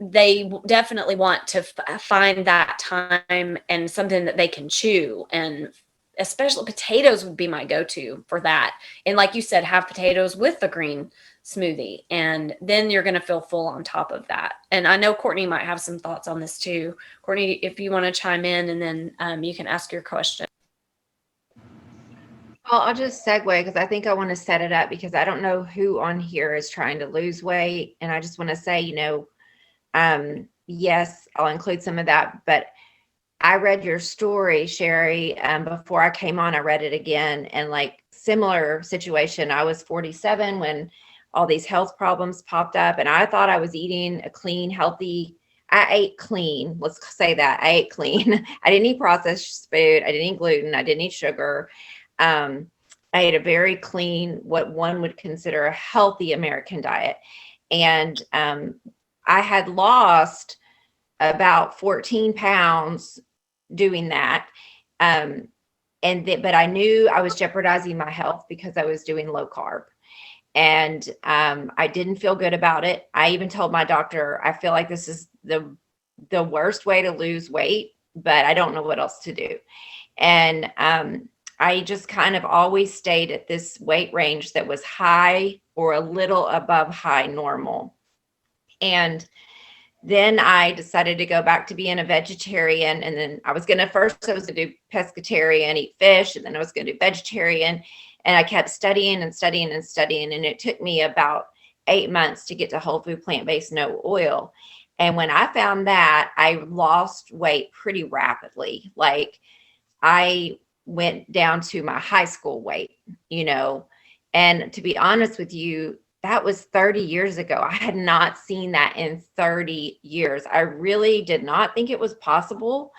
they definitely want to find that time and something that they can chew. And especially potatoes would be my go-to for that. And like you said, have potatoes with the green smoothie, and then you're going to feel full on top of that. And I know Courtney might have some thoughts on this too. Courtney, if you want to chime in, and then you can ask your question. Well, I'll just segue because I think I want to set it up because I don't know who on here is trying to lose weight. And I just want to say, yes, I'll include some of that, but I read your story, Sheri, before I came on. I read it again, and like similar situation. I was 47 when all these health problems popped up, and I thought I was eating a clean, healthy. I ate clean. Let's say that I ate clean. I didn't eat processed food. I didn't eat gluten. I didn't eat sugar. I ate a very clean, what one would consider a healthy American diet, and I had lost about 14 pounds doing that. But I knew I was jeopardizing my health because I was doing low carb, and I didn't feel good about it. I even told my doctor, I feel like this is the worst way to lose weight, but I don't know what else to do. And I just kind of always stayed at this weight range that was high or a little above high normal. And then I decided to go back to being a vegetarian. And then I was going to do pescatarian, eat fish, and then I was going to do vegetarian. And I kept studying and studying and studying. And it took me about 8 months to get to whole food, plant-based, no oil. And when I found that, I lost weight pretty rapidly. Like I went down to my high school weight, and to be honest with you, that was 30 years ago. I had not seen that in 30 years. I really did not think it was possible.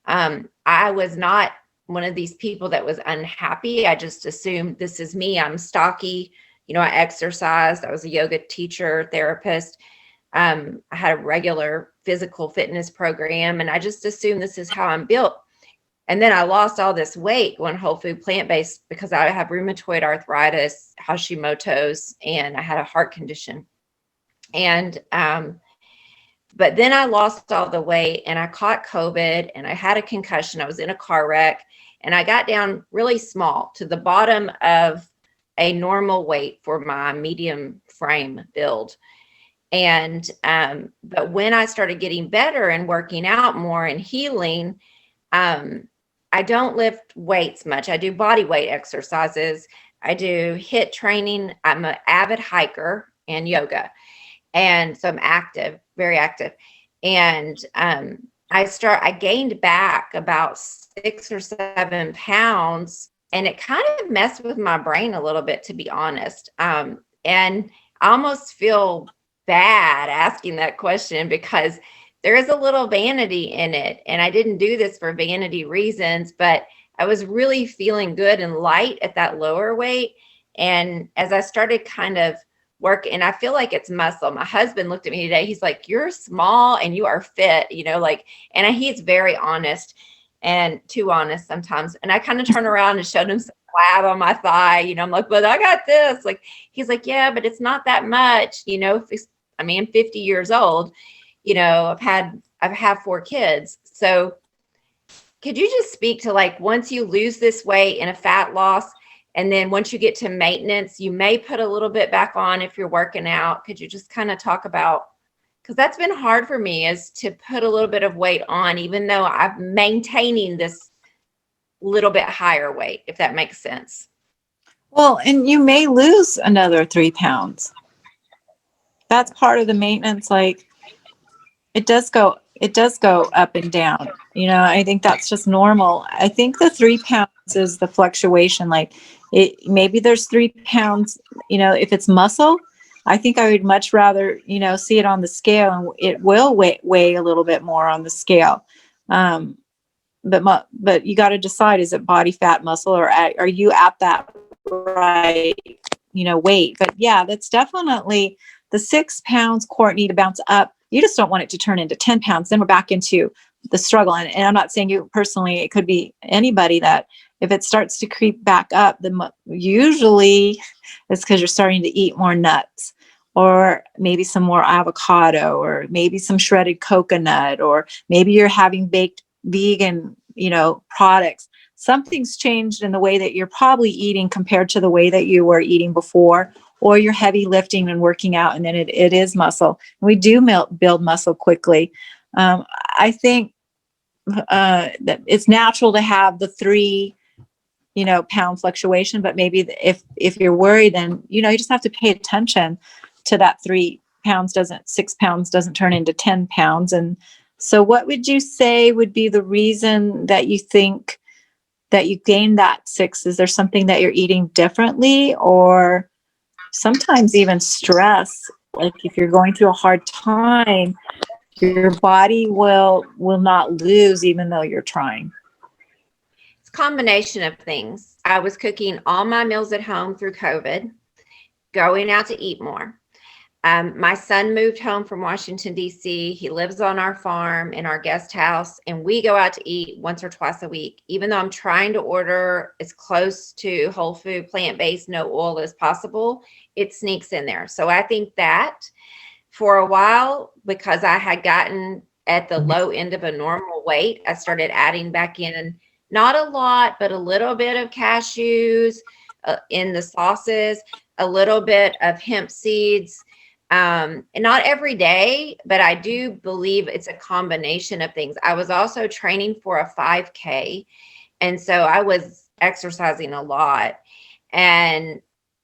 I was not one of these people that was unhappy. I just assumed this is me. I'm stocky. I exercised. I was a yoga teacher, therapist. I had a regular physical fitness program, and I just assumed this is how I'm built. And then I lost all this weight going whole food plant-based because I have rheumatoid arthritis, Hashimoto's, and I had a heart condition. And, but then I lost all the weight and I caught COVID and I had a concussion. I was in a car wreck and I got down really small to the bottom of a normal weight for my medium frame build. And, but when I started getting better and working out more and healing, I don't lift weights much. I do body weight exercises. I do HIIT training. I'm an avid hiker and yoga. And so I'm active, very active. And I gained back about 6 or 7 pounds, and it kind of messed with my brain a little bit, to be honest. And I almost feel bad asking that question because there is a little vanity in it. And I didn't do this for vanity reasons, but I was really feeling good and light at that lower weight. And as I started kind of work, and I feel like it's muscle. My husband looked at me today. He's like, you're small and you are fit, and he's very honest and too honest sometimes. And I kind of turned around and showed him some flab on my thigh, I'm like, but I got this. Like, he's like, yeah, but it's not that much, I'm 50 years old. I've had 4 kids. So could you just speak to like, once you lose this weight and a fat loss, and then once you get to maintenance, you may put a little bit back on if you're working out. Could you just kind of talk about, because that's been hard for me, is to put a little bit of weight on, even though I'm maintaining this little bit higher weight, if that makes sense. Well, and you may lose another 3 pounds. That's part of the maintenance. Like it does go up and down. I think that's just normal. I think the 3 pounds is the fluctuation. Like maybe there's 3 pounds, if it's muscle, I think I would much rather, see it on the scale, and it will weigh a little bit more on the scale. But you got to decide, is it body fat, muscle, or are you at that right, weight? But yeah, that's definitely the 6 pounds, Courtney, to bounce up. You just don't want it to turn into 10 pounds. Then we're back into the struggle. And I'm not saying you personally, it could be anybody that if it starts to creep back up, usually it's because you're starting to eat more nuts, or maybe some more avocado, or maybe some shredded coconut, or maybe you're having baked vegan, products. Something's changed in the way that you're probably eating compared to the way that you were eating before, or you're heavy lifting and working out, and then it is muscle. We do build muscle quickly. I think that it's natural to have the 3 pound fluctuation, but maybe if you're worried, then you just have to pay attention to that 6 pounds doesn't turn into 10 pounds. And so what would you say would be the reason that you think that you gained that 6? Is there something that you're eating differently, or sometimes even stress? Like if you're going through a hard time, your body will not lose even though you're trying. It's a combination of things. I was cooking all my meals at home through COVID, going out to eat more. My son moved home from Washington, D.C. He lives on our farm in our guest house, and we go out to eat once or twice a week. Even though I'm trying to order as close to whole food, plant-based, no oil as possible, it sneaks in there. So I think that for a while, because I had gotten at the low end of a normal weight, I started adding back in, not a lot, but a little bit of cashews in the sauces, a little bit of hemp seeds. And not every day, but I do believe it's a combination of things. I was also training for a 5K. And so I was exercising a lot, and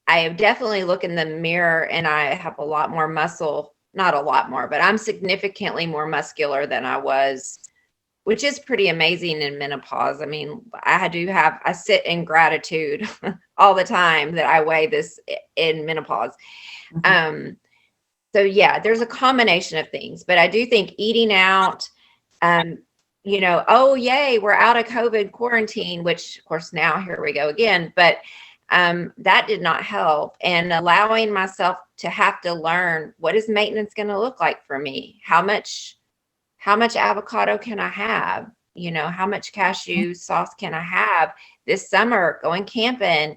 I definitely look in the mirror and I have a lot more muscle, not a lot more, but I'm significantly more muscular than I was, which is pretty amazing in menopause. I mean, I sit in gratitude all the time that I weigh this in menopause. Mm-hmm. So yeah, there's a combination of things, but I do think eating out, oh yay, we're out of COVID quarantine, which of course now here we go again, but that did not help. And allowing myself to have to learn, what is maintenance going to look like for me? How much avocado can I have? How much cashew sauce can I have? This summer going camping,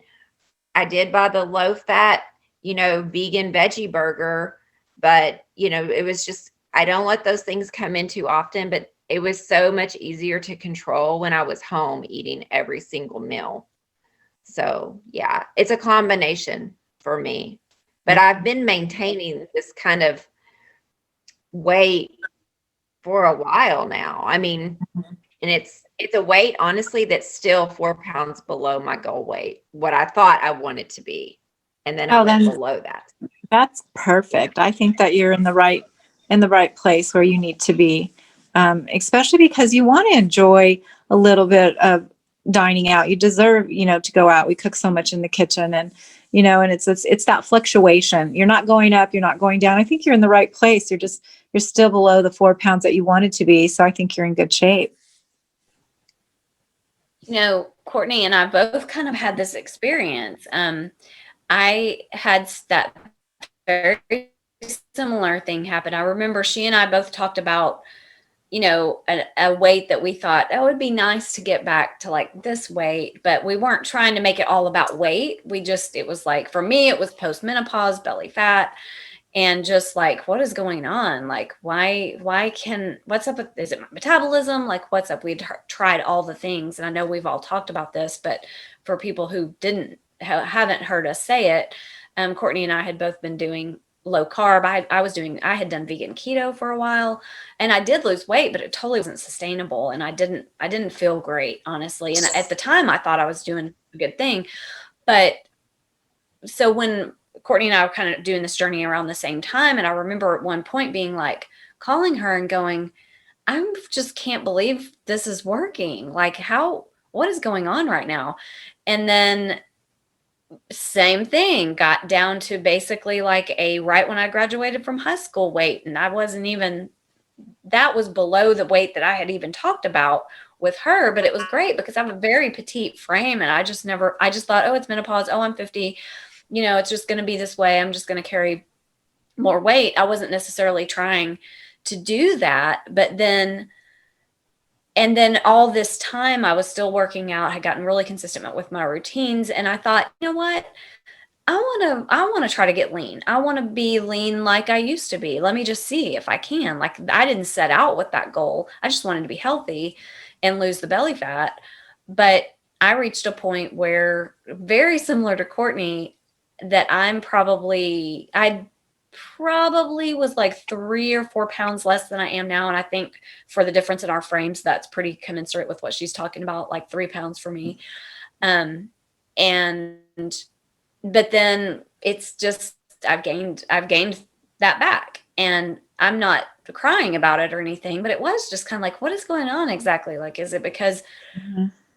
I did buy the low fat, vegan veggie burger. But, it was just, I don't let those things come in too often, but it was so much easier to control when I was home eating every single meal. So yeah, it's a combination for me, but I've been maintaining this kind of weight for a while now. I mean, and it's a weight, honestly, that's still 4 pounds below my goal weight, what I thought I wanted to be. And then I went below that. That's perfect. I think that you're in the right place where you need to be, especially because you want to enjoy a little bit of dining out. You deserve, to go out. We cook so much in the kitchen, and and it's that fluctuation. You're not going up, you're not going down. I think you're in the right place. You're still below the 4 pounds that you wanted to be. So I think you're in good shape. Courtney and I both kind of had this experience. I had that very similar thing happen. I remember she and I both talked about, a weight that we thought that would be nice to get back to like this weight, but we weren't trying to make it all about weight. It was like, for me, it was post-menopause, belly fat, and just like, what is going on? Like, what's up with, is it metabolism? Like, what's up? We'd tried all the things, and I know we've all talked about this, but for people who haven't heard us say it, Courtney and I had both been doing low carb. I had done vegan keto for a while, and I did lose weight, but it totally wasn't sustainable. And I didn't feel great, honestly. And at the time I thought I was doing a good thing. But so when Courtney and I were kind of doing this journey around the same time, and I remember at one point being like, calling her and going, I just can't believe this is working. Like, what is going on right now? And then same thing, got down to basically like a right when I graduated from high school weight. And I wasn't even, that was below the weight that I had even talked about with her, but it was great because I have a very petite frame, and I just thought, oh, it's menopause. Oh, I'm 50. It's just going to be this way. I'm just going to carry more weight. I wasn't necessarily trying to do that, but then all this time I was still working out, had gotten really consistent with my routines. And I thought, you know what? I want to try to get lean. I want to be lean like I used to be. Let me just see if I can. Like, I didn't set out with that goal. I just wanted to be healthy and lose the belly fat. But I reached a point where, very similar to Courtney, that I probably was like 3 or 4 pounds less than I am now. And I think for the difference in our frames, that's pretty commensurate with what she's talking about, like 3 pounds for me. But then it's just, I've gained that back, and I'm not crying about it or anything, but it was just kind of like, what is going on exactly? Like, is it because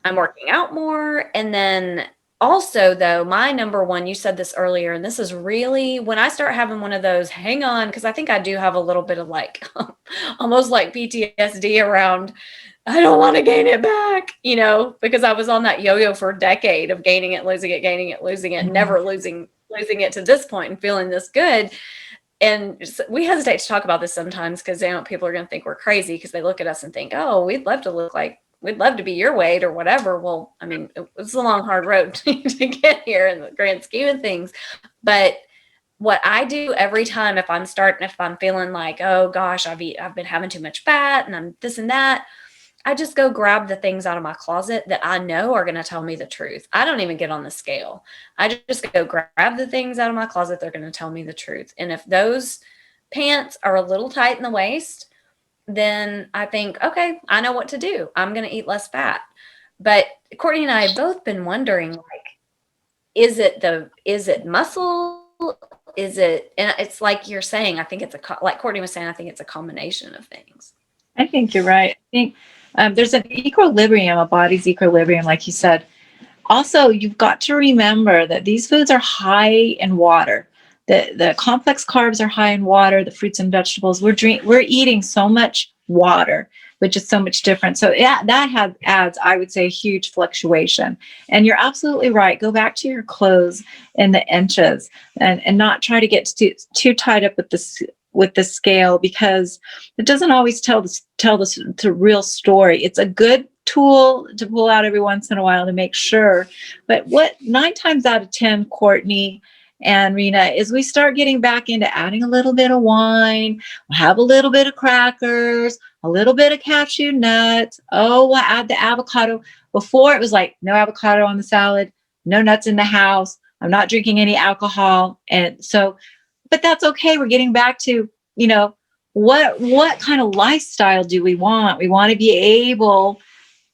I'm working out more? And then also, though, my number one, you said this earlier, and this is really when I start having one of those, hang on, because I think I do have a little bit of like, almost like PTSD around, I don't want to gain it back, because I was on that yo-yo for a decade of gaining it, losing it, never losing it to this point and feeling this good. And we hesitate to talk about this sometimes because people are going to think we're crazy because they look at us and think, oh, we'd love to be your weight or whatever. Well, I mean, it's a long, hard road to get here in the grand scheme of things. But what I do every time, if I'm feeling like, oh gosh, I've been having too much fat and I'm this and that, I just go grab the things out of my closet that I know are going to tell me the truth. I don't even get on the scale. I just go grab the things out of my closet. They're going to tell me the truth. And if those pants are a little tight in the waist, then I think, okay, I know what to do. I'm going to eat less fat. But Courtney and I have both been wondering, like, is it muscle? And it's like you're saying, I think like Courtney was saying, I think it's a combination of things. I think you're right. I think there's an equilibrium, a body's equilibrium, like you said. Also, you've got to remember that these foods are high in water. The complex carbs are high in water. The fruits and vegetables, we're eating so much water, which is so much different. So yeah, that adds, I would say, a huge fluctuation. And you're absolutely right. Go back to your clothes and the inches, and not try to get too tied up with the scale, because it doesn't always tell the real story. It's a good tool to pull out every once in a while to make sure. But what 9 times out of 10, Courtney and Rena, is we start getting back into adding a little bit of wine, we'll have a little bit of crackers, a little bit of cashew nuts. Oh, we'll add the avocado. Before it was like, no avocado on the salad, no nuts in the house, I'm not drinking any alcohol. And so, but that's okay. We're getting back to, what kind of lifestyle do we want? We want to be able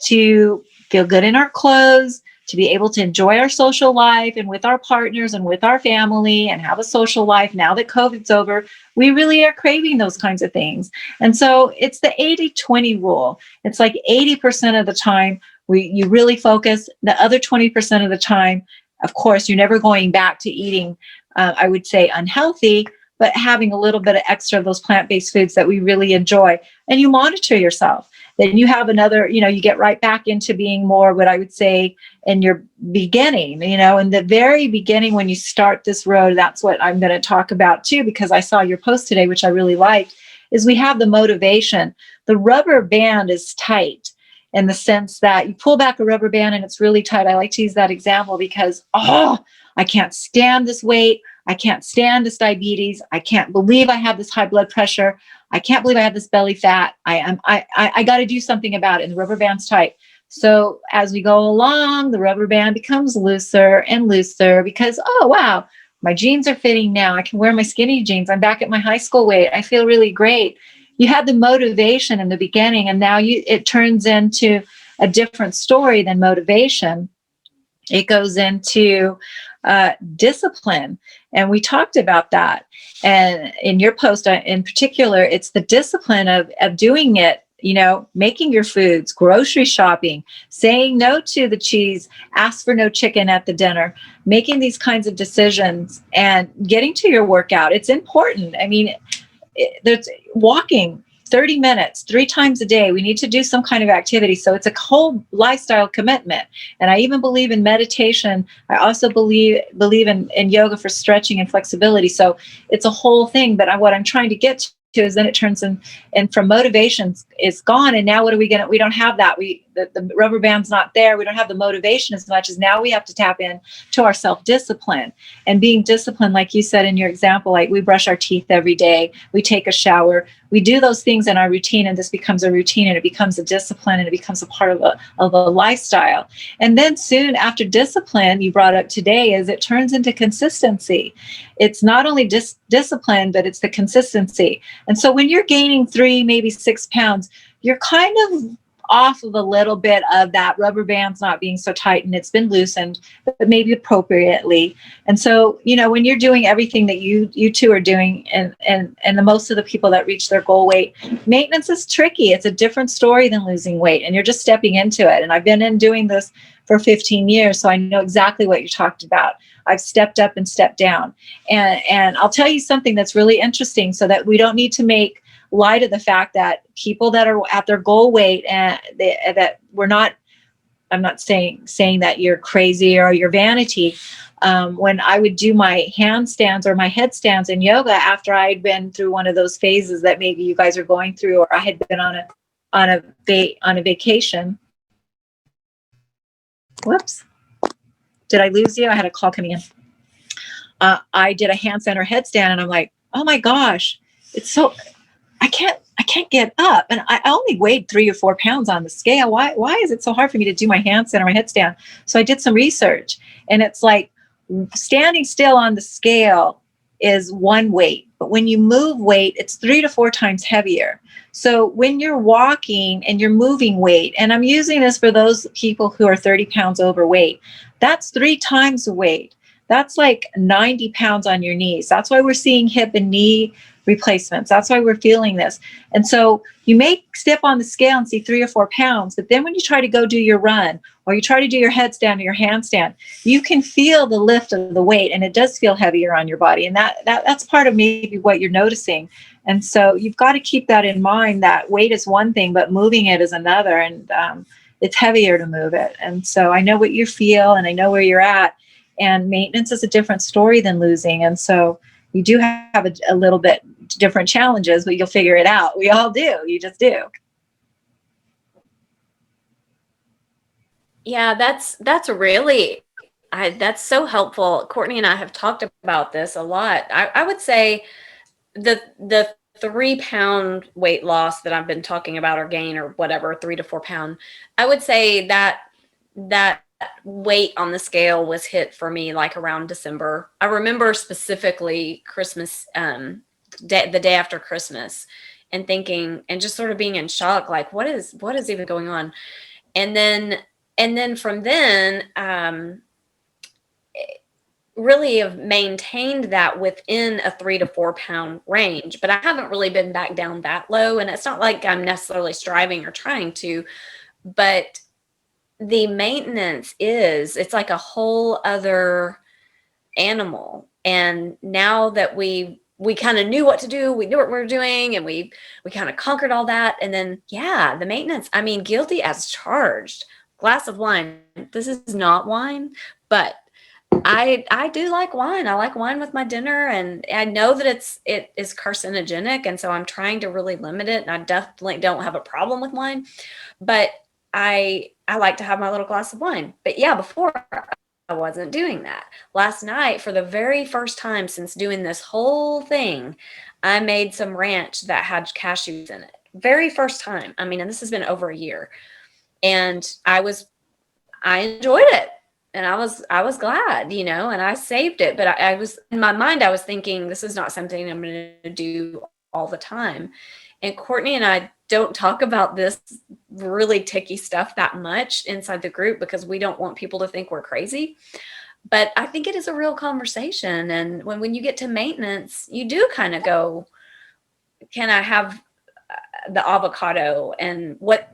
to feel good in our clothes, to be able to enjoy our social life and with our partners and with our family and have a social life. Now that COVID's over, we really are craving those kinds of things. And so it's the 80-20 rule. It's like 80% of the time you really focus. The other 20% of the time, of course, you're never going back to eating, I would say, unhealthy, but having a little bit of extra of those plant-based foods that we really enjoy. And you monitor yourself. Then you have another, you get right back into being more what I would say in your beginning, in the very beginning when you start this road. That's what I'm going to talk about too, because I saw your post today, which I really liked, is we have the motivation. The rubber band is tight in the sense that you pull back a rubber band and it's really tight. I like to use that example because, I can't stand this weight. I can't stand this diabetes. I can't believe I have this high blood pressure. I can't believe I have this belly fat. I got to do something about it. And the rubber band's tight. So as we go along, the rubber band becomes looser and looser because, oh, wow, my jeans are fitting now. I can wear my skinny jeans. I'm back at my high school weight. I feel really great. You had the motivation in the beginning, and now it turns into a different story than motivation. It goes into discipline. And we talked about that. And in your post in particular, it's the discipline of doing it, making your foods, grocery shopping, saying no to the cheese, ask for no chicken at the dinner, making these kinds of decisions and getting to your workout. It's important. I mean, there's walking 30 minutes, 3 times a day. We need to do some kind of activity. So it's a whole lifestyle commitment. And I even believe in meditation. I also believe in yoga for stretching and flexibility. So it's a whole thing. But what I'm trying to get to is then it turns in, and from motivation is gone. And now what are we we don't have that. The rubber band's not there. We don't have the motivation as much as now we have to tap in to our self-discipline and being disciplined. Like you said in your example, like we brush our teeth every day, we take a shower, we do those things in our routine, and this becomes a routine, and it becomes a discipline, and it becomes a part of a lifestyle. And then soon after discipline, you brought up today, is it turns into consistency. It's not only discipline, but it's the consistency. And so when you're gaining 3, maybe 6 pounds, you're kind of off of a little bit of that rubber band's not being so tight and it's been loosened, but maybe appropriately. And so, when you're doing everything that you two are doing, and the most of the people that reach their goal weight, maintenance is tricky. It's a different story than losing weight, and you're just stepping into it. And I've been in doing this for 15 years, so I know exactly what you talked about. I've stepped up and stepped down. And I'll tell you something that's really interesting, so that we don't need to make light of the fact that people that are at their goal weight, and that we're not, I'm not saying that you're crazy or you're vanity. When I would do my handstands or my headstands in yoga after I'd been through one of those phases that maybe you guys are going through, or I had been on a vacation. Whoops. Did I lose you? I had a call coming in. I did a handstand or headstand, and I'm like, oh my gosh, it's so, I can't get up. And I only weighed 3 or 4 pounds on the scale. Why is it so hard for me to do my handstand or my headstand? So I did some research, and it's like standing still on the scale is one weight, but when you move weight, it's 3 to 4 times heavier. So when you're walking and you're moving weight, and I'm using this for those people who are 30 pounds overweight, that's 3 times the weight. That's like 90 pounds on your knees. That's why we're seeing hip and knee replacements. That's why we're feeling this. And so you may step on the scale and see 3 or 4 pounds, but then when you try to go do your run, or you try to do your headstand or your handstand, you can feel the lift of the weight, and it does feel heavier on your body. And that's part of maybe what you're noticing. And so you've got to keep that in mind, that weight is one thing, but moving it is another. And it's heavier to move it. And so I know what you feel, and I know where you're at. And maintenance is a different story than losing. And so you do have a little bit different challenges, but you'll figure it out. We all do. You just do. Yeah, that's really, that's so helpful. Courtney and I have talked about this a lot. I would say the 3 pound weight loss that I've been talking about, or gain, or whatever, 3 to 4 pound, I would say that weight on the scale was hit for me like around December. I remember specifically Christmas, the day after Christmas, and thinking, and just sort of being in shock, like what is even going on? And then from then, really have maintained that within a 3 to 4 pound range, but I haven't really been back down that low. And it's not like I'm necessarily striving or trying to, but the maintenance it's like a whole other animal. And now that we kind of knew what to do, we knew what we were doing, and we kind of conquered all that. And then, yeah, the maintenance, I mean, guilty as charged. Glass of wine. This is not wine, but I do like wine. I like wine with my dinner, and I know that it is carcinogenic, and so I'm trying to really limit it. And I definitely don't have a problem with wine, but I like to have my little glass of wine. But yeah, before I wasn't doing that. Last night, for the very first time since doing this whole thing, I made some ranch that had cashews in it. Very first time. I mean, and this has been over a year. And I enjoyed it. And I was glad, and I saved it. But I was, in my mind, I was thinking, this is not something I'm going to do all the time. And Courtney and I don't talk about this really ticky stuff that much inside the group because we don't want people to think we're crazy. But I think it is a real conversation. And when you get to maintenance, you do kind of go, can I have the avocado, and what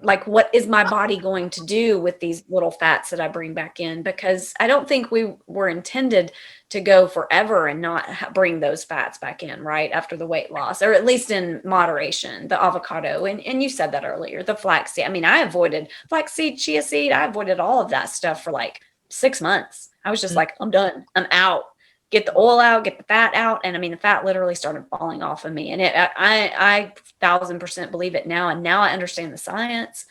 is my body going to do with these little fats that I bring back in? Because I don't think we were intended to go forever and not bring those fats back in right after the weight loss, or at least in moderation. The avocado, and you said that earlier, the flaxseed. I mean, I avoided flaxseed, chia seed. I avoided all of that stuff for like 6 months. I was just like, I'm done. I'm out. Get the oil out, get the fat out. And I mean, the fat literally started falling off of me. And I 1000% believe it now. And now I understand the science.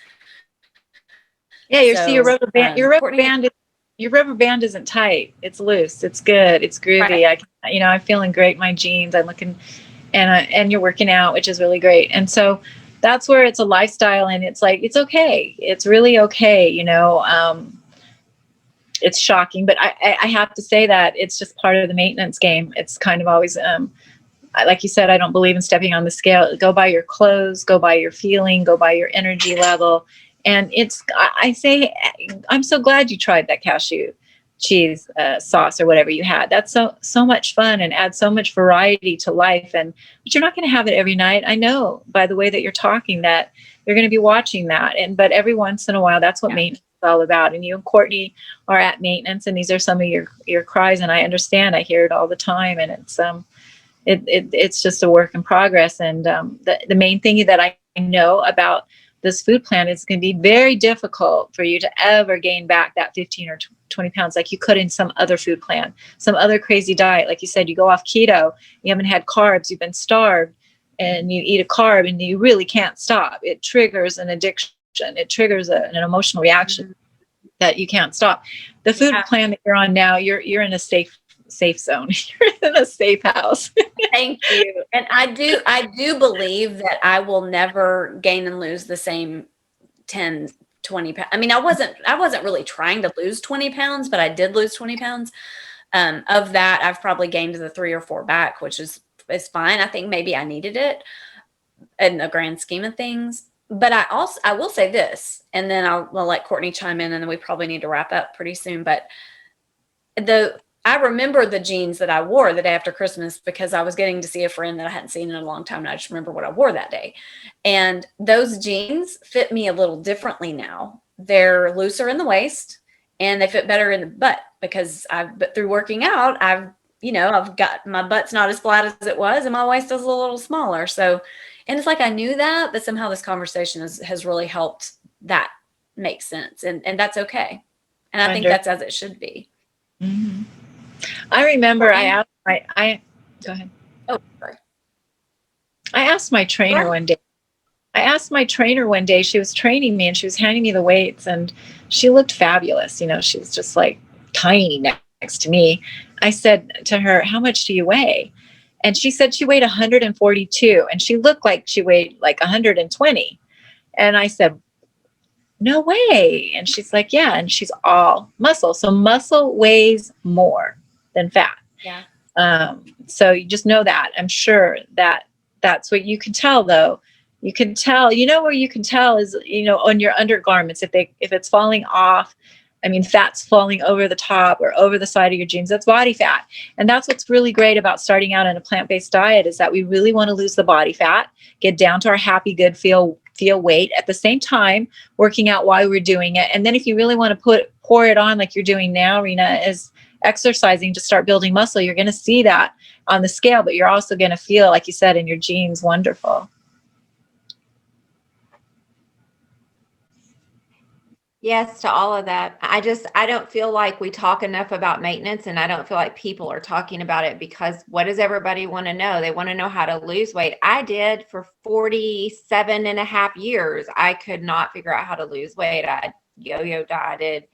Yeah, So, your rubber band, Courtney, your rubber band isn't tight. It's loose. It's good. It's groovy. right. I'm feeling great. My jeans, I'm looking, and you're working out, which is really great. And so that's where it's a lifestyle, and it's like, it's okay. It's really okay. It's shocking, but I have to say that it's just part of the maintenance game. It's kind of always, like you said, I don't believe in stepping on the scale. Go by your clothes, go by your feeling, go by your energy level. And I say, I'm so glad you tried that cashew cheese sauce or whatever you had. That's so much fun and adds so much variety to life. But you're not going to have it every night. I know by the way that you're talking that you're going to be watching that. But every once in a while, that's what maintenance is all about. And you and Courtney are at maintenance, and these are some of your cries. And I understand. I hear it all the time, and it's just a work in progress. And the main thing that I know about this food plan is going to be very difficult for you to ever gain back that 15 or 20 pounds like you could in some other food plan, some other crazy diet. Like you said, you go off keto, you haven't had carbs, you've been starved, and you eat a carb and you really can't stop. It triggers an addiction. It triggers an emotional reaction that you can't stop. The food plan that you're on now, you're in a safe zone. You're in a safe house. Thank you. And I do believe that I will never gain and lose the same 10, 20 pounds. I mean, I wasn't really trying to lose 20 pounds, but I did lose 20 pounds. Of that, I've probably gained the 3 or 4 back, which is fine. I think maybe I needed it in the grand scheme of things. But I will say this, and then I'll let Courtney chime in, and then we probably need to wrap up pretty soon. But I remember the jeans that I wore the day after Christmas because I was getting to see a friend that I hadn't seen in a long time. And I just remember what I wore that day. And those jeans fit me a little differently now. They're looser in the waist and they fit better in the butt because but through working out, I've got, my butt's not as flat as it was and my waist is a little smaller. So, and it's like I knew that, but somehow this conversation has really helped that make sense. And that's okay. And I think that's as it should be. Mm-hmm. I remember I asked go ahead. Oh, sorry. I asked my trainer one day. She was training me and she was handing me the weights and she looked fabulous. She was just like tiny next to me. I said to her, "How much do you weigh?" And she said she weighed 142 and she looked like she weighed like 120. And I said, "No way." And she's like, "Yeah." And she's all muscle. So muscle weighs more than fat. Yeah. So you just know that. I'm sure that's what you can tell though. You can tell, where you can tell is, on your undergarments, if it's falling off, I mean, fat's falling over the top or over the side of your jeans, that's body fat. And that's what's really great about starting out in a plant-based diet is that we really want to lose the body fat, get down to our happy, good, feel weight at the same time, working out while we're doing it. And then if you really want to pour it on like you're doing now, Rena, is exercising to start building muscle. You're going to see that on the scale, but you're also going to feel, like you said, in your jeans, wonderful. Yes, to all of that. I don't feel like we talk enough about maintenance, and I don't feel like people are talking about it because what does everybody want to know? They want to know how to lose weight. I did for 47 and a half years. I could not figure out how to lose weight. I yo-yo dieted.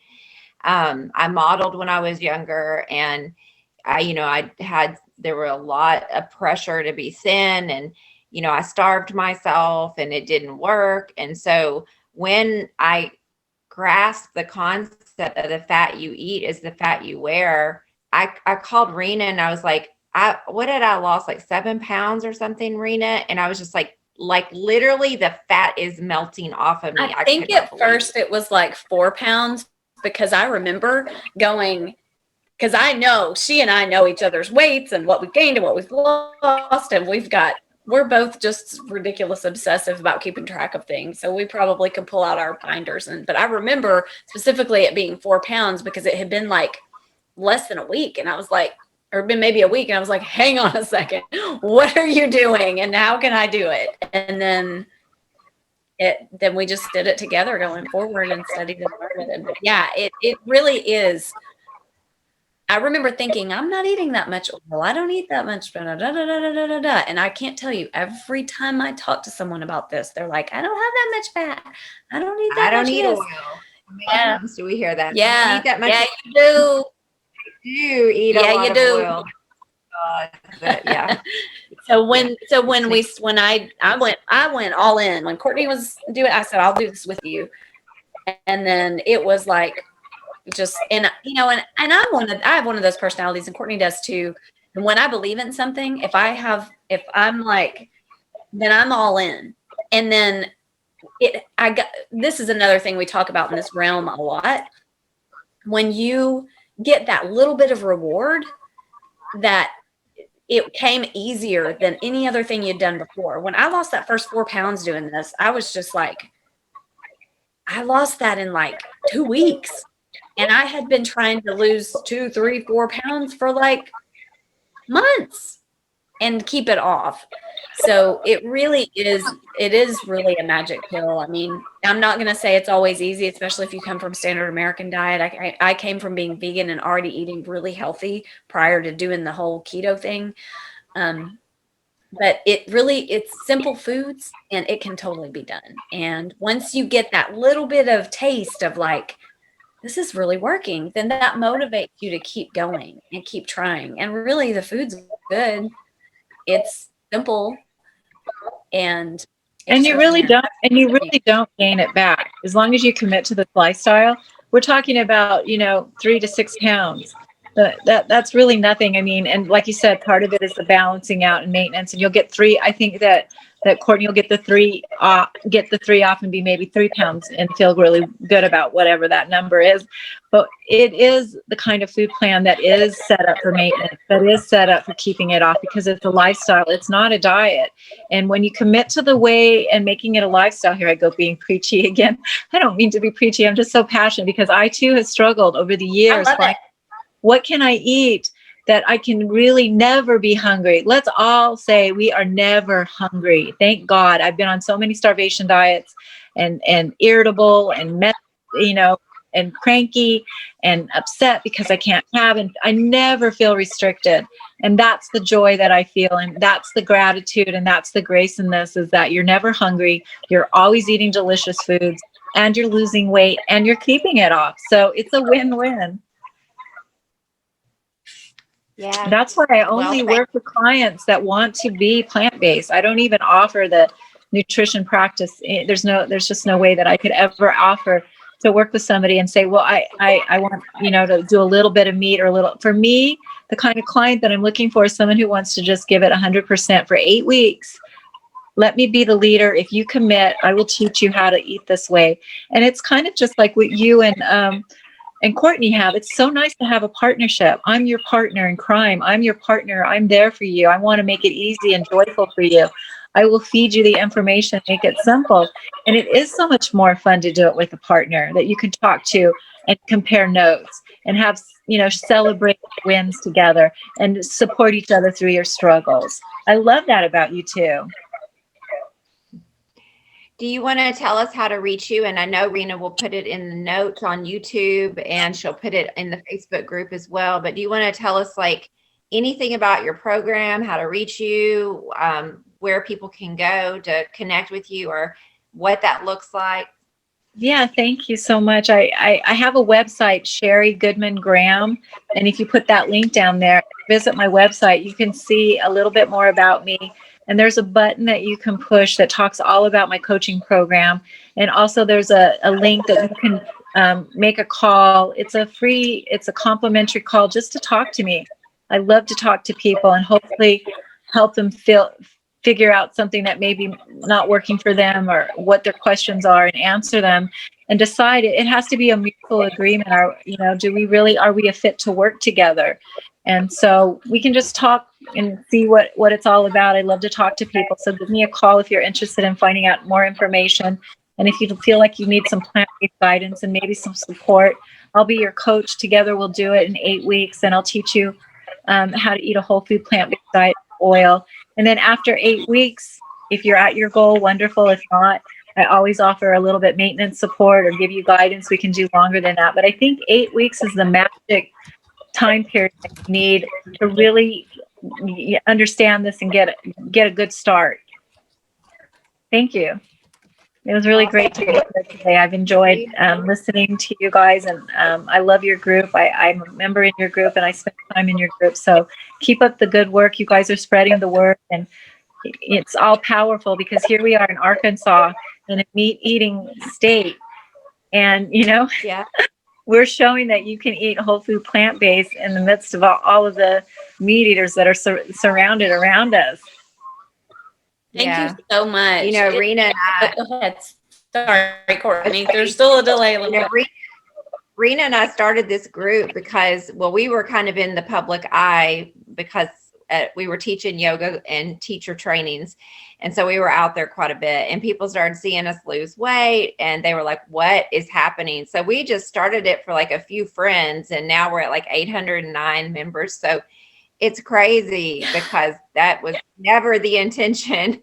I modeled when I was younger, and there were a lot of pressure to be thin, and, I starved myself and it didn't work. And so when I grasp the concept of the fat you eat is the fat you wear, I called Rena and I was like, what did I lost? Like 7 pounds or something, Rena? And I was just like literally the fat is melting off of me. I think at first it was like 4 pounds, because I remember going, because I know she and I know each other's weights and what we've gained and what we've lost. And we're both just ridiculous obsessive about keeping track of things. So we probably could pull out our binders. But I remember specifically it being 4 pounds because it had been like less than a week. And I was like, or been maybe a week. And I was like, hang on a second, what are you doing? And how can I do it? And then we just did it together going forward and studied and learned. But yeah, it really is. I remember thinking, I'm not eating that much oil. I don't eat that much. Da, da, da, da, da, da, da. And I can't tell you, every time I talk to someone about this, they're like, I don't have that much fat. I don't eat that much. I don't eat oil. How many times do we hear that? Yeah. You eat that much? Yeah, you do. You eat a lot of oil. But yeah. So when I went all in. When Courtney was doing it, I said, I'll do this with you. And then it was like, just, and you know, and I have one of those personalities, and Courtney does too. And when I believe in something, if I'm like, then I'm all in. And then this is another thing we talk about in this realm a lot. When you get that little bit of reward, that it came easier than any other thing you'd done before. When I lost that first 4 pounds doing this, I was just like, I lost that in like 2 weeks. And I had been trying to lose 2, 3, 4 pounds for like months and keep it off. So it is really a magic pill. I mean, I'm not going to say it's always easy, especially if you come from standard American diet. I came from being vegan and already eating really healthy prior to doing the whole keto thing. But it's simple foods and it can totally be done. And once you get that little bit of taste of like, this is really working, then that motivates you to keep going and keep trying. And really the food's good. It's simple. And you really don't gain it back. As long as you commit to this lifestyle, we're talking about, 3 to 6 pounds. That's really nothing. I mean, and like you said, part of it is the balancing out and maintenance, and you'll get 3. I think that Courtney will get the 3 off and be maybe 3 pounds and feel really good about whatever that number is. But it is the kind of food plan that is set up for maintenance, that is set up for keeping it off, because it's a lifestyle. It's not a diet. And when you commit to the way and making it a lifestyle, here I go being preachy again. I don't mean to be preachy. I'm just so passionate, because I too have struggled over the years. What can I eat that I can really never be hungry? Let's all say we are never hungry. Thank God. I've been on so many starvation diets and irritable and and cranky and upset because I can't have, and I never feel restricted. And that's the joy that I feel. And that's the gratitude. And that's the grace in this, is that you're never hungry. You're always eating delicious foods, and you're losing weight, and you're keeping it off. So it's a win-win. Yeah, that's why I only work with clients that want to be plant-based. I don't even offer the nutrition practice. There's just no way that I could ever offer to work with somebody and say, well, I want, to do a little bit of meat or a little. For me, the kind of client that I'm looking for is someone who wants to just give it 100% for 8 weeks. Let me be the leader. If you commit, I will teach you how to eat this way. And it's kind of just like what you and Courtney have. It's so nice to have a partnership. I'm your partner in crime. I'm your partner. I'm there for you. I want to make it easy and joyful for you. I will feed you the information, make it simple. And it is so much more fun to do it with a partner that you can talk to and compare notes and have, celebrate wins together and support each other through your struggles. I love that about you too. Do you want to tell us how to reach you? And I know Rena will put it in the notes on YouTube, and she'll put it in the Facebook group as well. But do you want to tell us anything about your program, how to reach you, where people can go to connect with you, or what that looks like? Yeah, thank you so much. I have a website, Sheri Goodman Graham. And if you put that link down there, visit my website, you can see a little bit more about me. And there's a button that you can push that talks all about my coaching program. And also there's a link that you can make a call. It's a complimentary call just to talk to me. I love to talk to people and hopefully help them figure out something that may be not working for them or what their questions are and answer them and decide it has to be a mutual agreement. Are we a fit to work together? And so we can just talk and see what it's all about. I love to talk to people. So give me a call if you're interested in finding out more information. And if you feel like you need some plant-based guidance and maybe some support, I'll be your coach. Together we'll do it in 8 weeks, and I'll teach you how to eat a whole food plant-based diet, oil. And then after 8 weeks, if you're at your goal, wonderful. If not, I always offer a little bit maintenance support or give you guidance. We can do longer than that. But I think 8 weeks is the magic time period that you need to really understand this and get a good start. Thank you. It was really great to be here today. I've enjoyed listening to you guys, and I love your group. I'm a member in your group, and I spend time in your group. So keep up the good work. You guys are spreading the word, and it's all powerful because here we are in Arkansas in a meat-eating state, and Yeah. we're showing that you can eat whole food plant-based in the midst of all of the meat eaters that are surrounded around us. Thank you so much. Rena and I. Go ahead. Sorry, Courtney. There's still a delay. Rena and I started this group because, we were kind of in the public eye because we were teaching yoga and teacher trainings. And so we were out there quite a bit, and people started seeing us lose weight, and they were like, what is happening? So we just started it for like a few friends, and now we're at like 809 members. So it's crazy because that was never the intention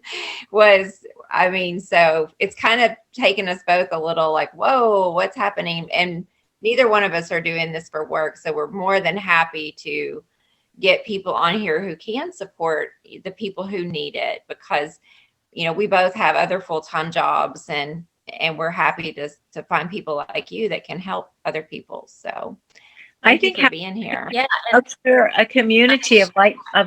so it's kind of taken us both a little like, whoa, what's happening? And neither one of us are doing this for work. So we're more than happy to get people on here who can support the people who need it, because, we both have other full-time jobs, and we're happy to find people like you that can help other people. So I think being here. Yeah. A community of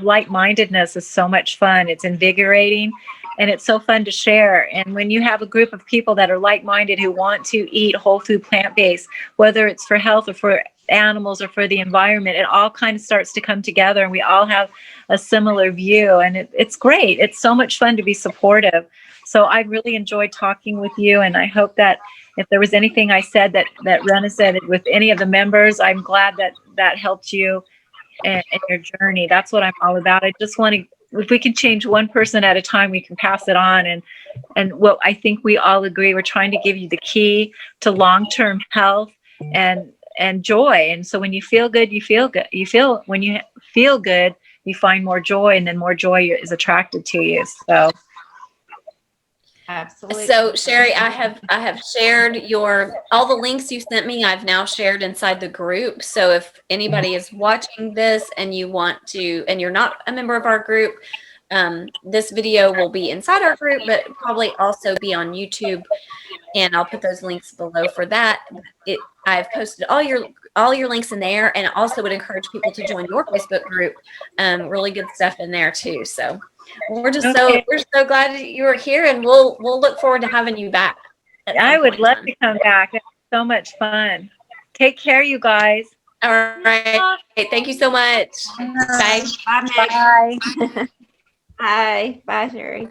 like-mindedness is so much fun. It's invigorating, and it's so fun to share. And when you have a group of people that are like-minded who want to eat whole food plant-based, whether it's for health or for animals or for the environment, it all kind of starts to come together, and we all have a similar view, and it's great. It's so much fun to be supportive. So I really enjoyed talking with you, and I hope that if there was anything I said that Rena said with any of the members, I'm glad that helped you in your journey. That's what I'm all about. I just want to, if we can change one person at a time, we can pass it on. And what I think we all agree, we're trying to give you the key to long-term health and joy. And so when you feel good, you feel good. When you feel good, you find more joy, and then more joy is attracted to you. So. Absolutely. So Sheri, I have shared all the links you sent me. I've now shared inside the group. So if anybody is watching this and you're not a member of our group, this video will be inside our group, but probably also be on YouTube. And I'll put those links below for that. I've posted all your links in there, and also would encourage people to join your Facebook group. Really good stuff in there too. So. We're so glad you were here, and we'll look forward to having you back. I would love to come back. It's so much fun. Take care, you guys. All right. Thank you so much. Bye. Bye. Bye. Bye. Bye, Sheri.